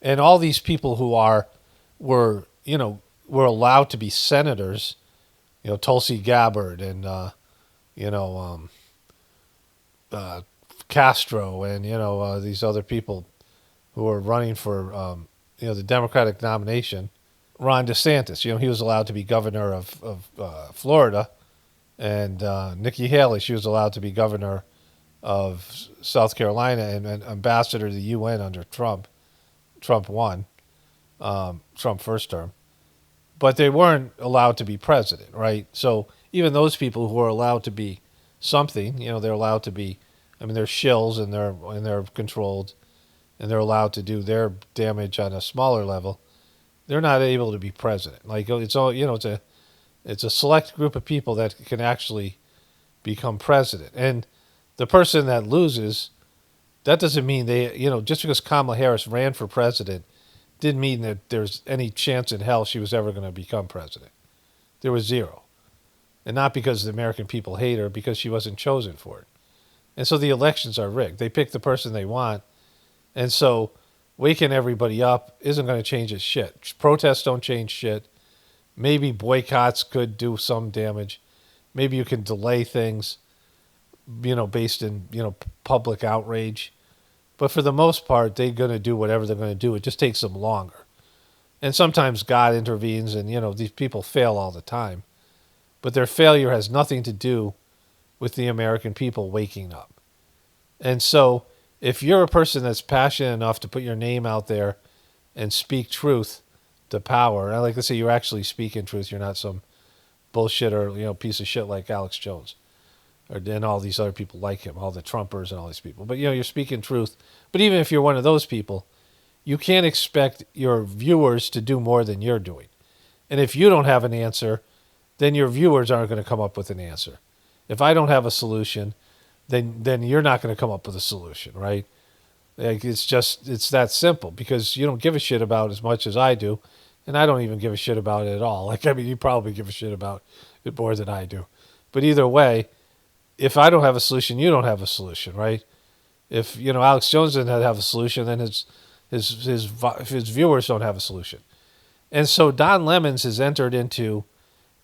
And all these people who were allowed to be senators, you know, Tulsi Gabbard and Castro and, you know, these other people who are running for, you know, the Democratic nomination. Ron DeSantis, you know, he was allowed to be governor of Florida. And Nikki Haley, she was allowed to be governor of South Carolina and ambassador to the UN under Trump. Trump won. Trump first term. But they weren't allowed to be president, right? So even those people who are allowed to be something, you know, they're allowed to be, I mean, they're shills and they're controlled and they're allowed to do their damage on a smaller level. They're not able to be president. Like, it's all, you know, it's a select group of people that can actually become president. And the person that loses, that doesn't mean they, you know, just because Kamala Harris ran for president didn't mean that there's any chance in hell she was ever going to become president. There was zero. And not because the American people hate her, because she wasn't chosen for it. And so the elections are rigged. They pick the person they want. And so waking everybody up isn't going to change a shit. Protests don't change shit. Maybe boycotts could do some damage. Maybe you can delay things, you know, based in, you know, public outrage. But for the most part, they're going to do whatever they're going to do. It just takes them longer. And sometimes God intervenes and, you know, these people fail all the time. But their failure has nothing to do with the American people waking up. And so if you're a person that's passionate enough to put your name out there and speak truth to power, and I like to say you're actually speaking truth, you're not some bullshit or, you know, piece of shit like Alex Jones. And all these other people like him, all the Trumpers and all these people. But, you know, you're speaking truth. But even if you're one of those people, you can't expect your viewers to do more than you're doing. And if you don't have an answer, then your viewers aren't going to come up with an answer. If I don't have a solution, then you're not going to come up with a solution, right? Like, it's that simple, because you don't give a shit about as much as I do. And I don't even give a shit about it at all. Like, I mean, you probably give a shit about it more than I do. But either way, if I don't have a solution, you don't have a solution, right? If, Alex Jones doesn't have a solution, then his viewers don't have a solution. And so Don Lemons has entered into,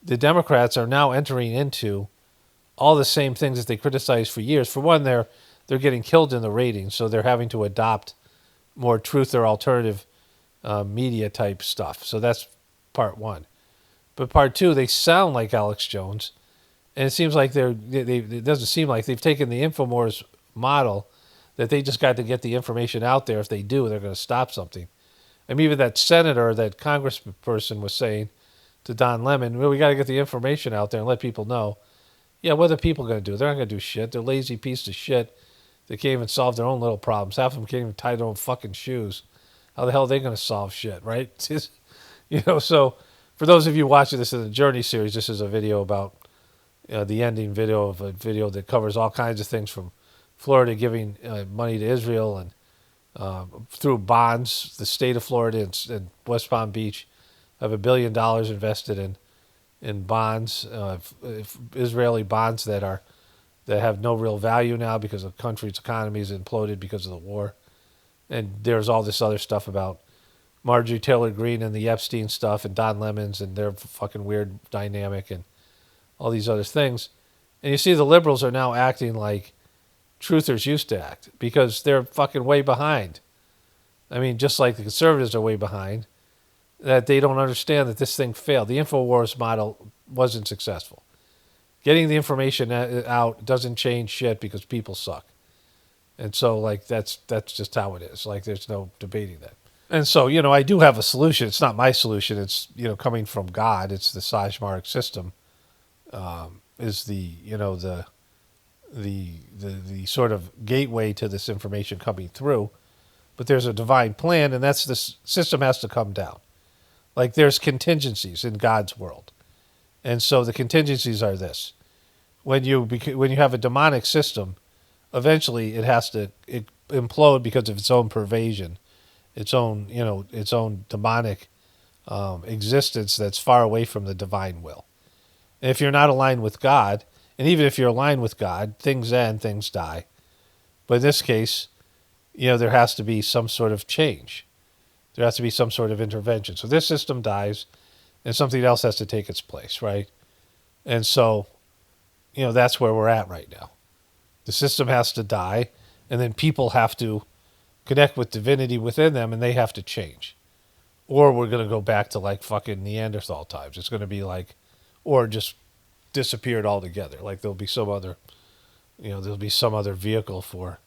the Democrats are now entering into all the same things that they criticized for years. For one, they're getting killed in the ratings, so they're having to adopt more truth or alternative media type stuff. So that's part one. But part two, they sound like Alex Jones, and it seems like it doesn't seem like they've taken the Infowars model that they just got to get the information out there. If they do, they're going to stop something. I mean, even that senator, that congressperson was saying to Don Lemon, well, we got to get the information out there and let people know. Yeah, what are the people going to do? They're not going to do shit. They're lazy pieces of shit. They can't even solve their own little problems. Half of them can't even tie their own fucking shoes. How the hell are they going to solve shit, right? So for those of you watching this in the Journey series, this is a video about the ending video of a video that covers all kinds of things from Florida giving money to Israel and through bonds. The state of Florida and West Palm Beach have $1 billion invested in bonds, Israeli bonds that have no real value now because the country's economy is imploded because of the war. And there's all this other stuff about Marjorie Taylor Greene and the Epstein stuff and Don Lemons and their fucking weird dynamic and all these other things. And you see the liberals are now acting like truthers used to act because they're fucking way behind. I mean, just like the conservatives are way behind, that they don't understand that this thing failed. The Infowars model wasn't successful. Getting the information out doesn't change shit because people suck. And so, like, that's just how it is. Like, there's no debating that. And so, I do have a solution. It's not my solution. It's, coming from God. It's the Sajmark system. Is the sort of gateway to this information coming through. But there's a divine plan, and that's this system has to come down. Like, there's contingencies in God's world. And so the contingencies are this. When you have a demonic system, eventually it has to implode because of its own pervasion, its own demonic existence that's far away from the divine will. And if you're not aligned with God, and even if you're aligned with God, things end, things die. But in this case, there has to be some sort of change. There has to be some sort of intervention. So this system dies, and something else has to take its place, right? And so, that's where we're at right now. The system has to die, and then people have to connect with divinity within them, and they have to change. Or we're going to go back to, like, fucking Neanderthal times. It's going to be like, or just disappeared altogether. Like, there'll be some other, there'll be some other vehicle for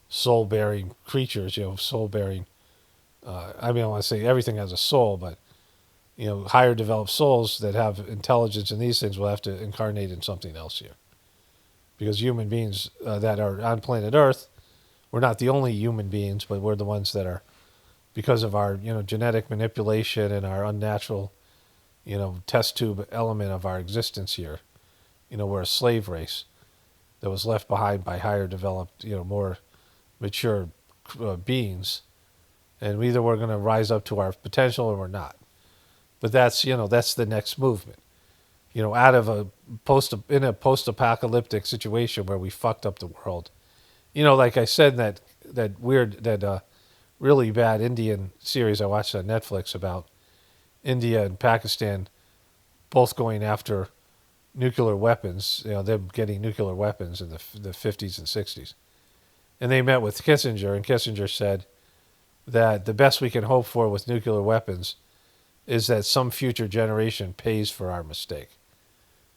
soul-bearing creatures, soul-bearing. I want to say everything has a soul, but, higher developed souls that have intelligence and these things will have to incarnate in something else here. Because human beings that are on planet Earth, we're not the only human beings, but we're the ones that are, because of our, genetic manipulation and our unnatural, test tube element of our existence here. We're a slave race that was left behind by higher developed, more mature beings. And either we're going to rise up to our potential or we're not. But that's the next movement. Out of in a post-apocalyptic situation where we fucked up the world. Like I said, that really bad Indian series I watched on Netflix about India and Pakistan both going after nuclear weapons, them getting nuclear weapons in the 50s and 60s. And they met with Kissinger, and Kissinger said that the best we can hope for with nuclear weapons is that some future generation pays for our mistake.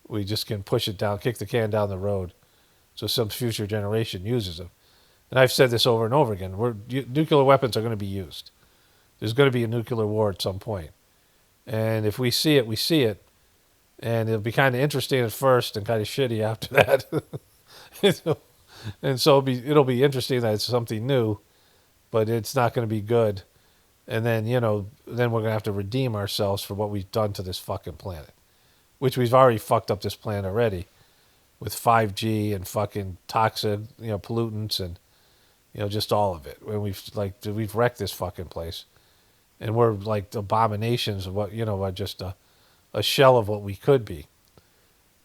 We just can push it down, kick the can down the road, so some future generation uses them. And I've said this over and over again. Nuclear weapons are going to be used. There's going to be a nuclear war at some point. And if we see it, we see it. And it'll be kind of interesting at first and kind of shitty after that. And so it'll be interesting that it's something new, but it's not going to be good. And then, then we're going to have to redeem ourselves for what we've done to this fucking planet, which we've already fucked up this planet already with 5G and fucking toxic, pollutants and, just all of it. When we've wrecked this fucking place. And we're like abominations of what, are just a shell of what we could be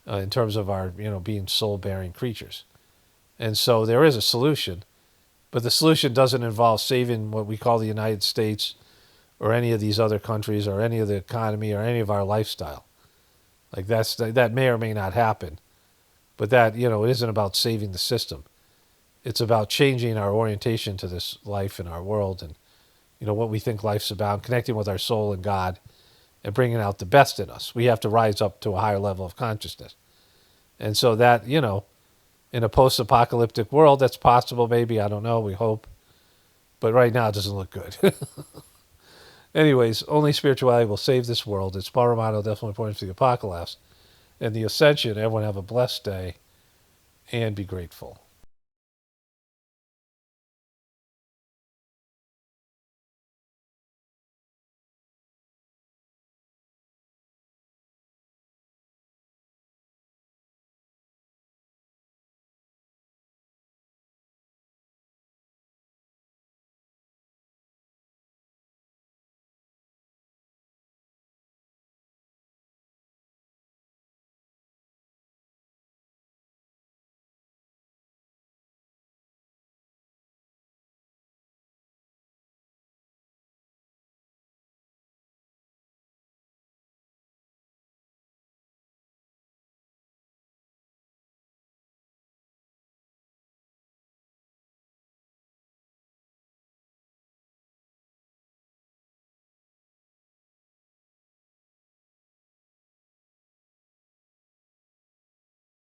in terms of our, being soul-bearing creatures. And so there is a solution, but the solution doesn't involve saving what we call the United States or any of these other countries or any of the economy or any of our lifestyle. Like that may or may not happen, but that, it isn't about saving the system. It's about changing our orientation to this life and our world and, what we think life's about, connecting with our soul and God and bringing out the best in us. We have to rise up to a higher level of consciousness. And so that, in a post-apocalyptic world, that's possible maybe, I don't know, we hope. But right now it doesn't look good. Anyways, only spirituality will save this world. It's Paramount, definitely pointing to the apocalypse and the ascension. Everyone have a blessed day and be grateful.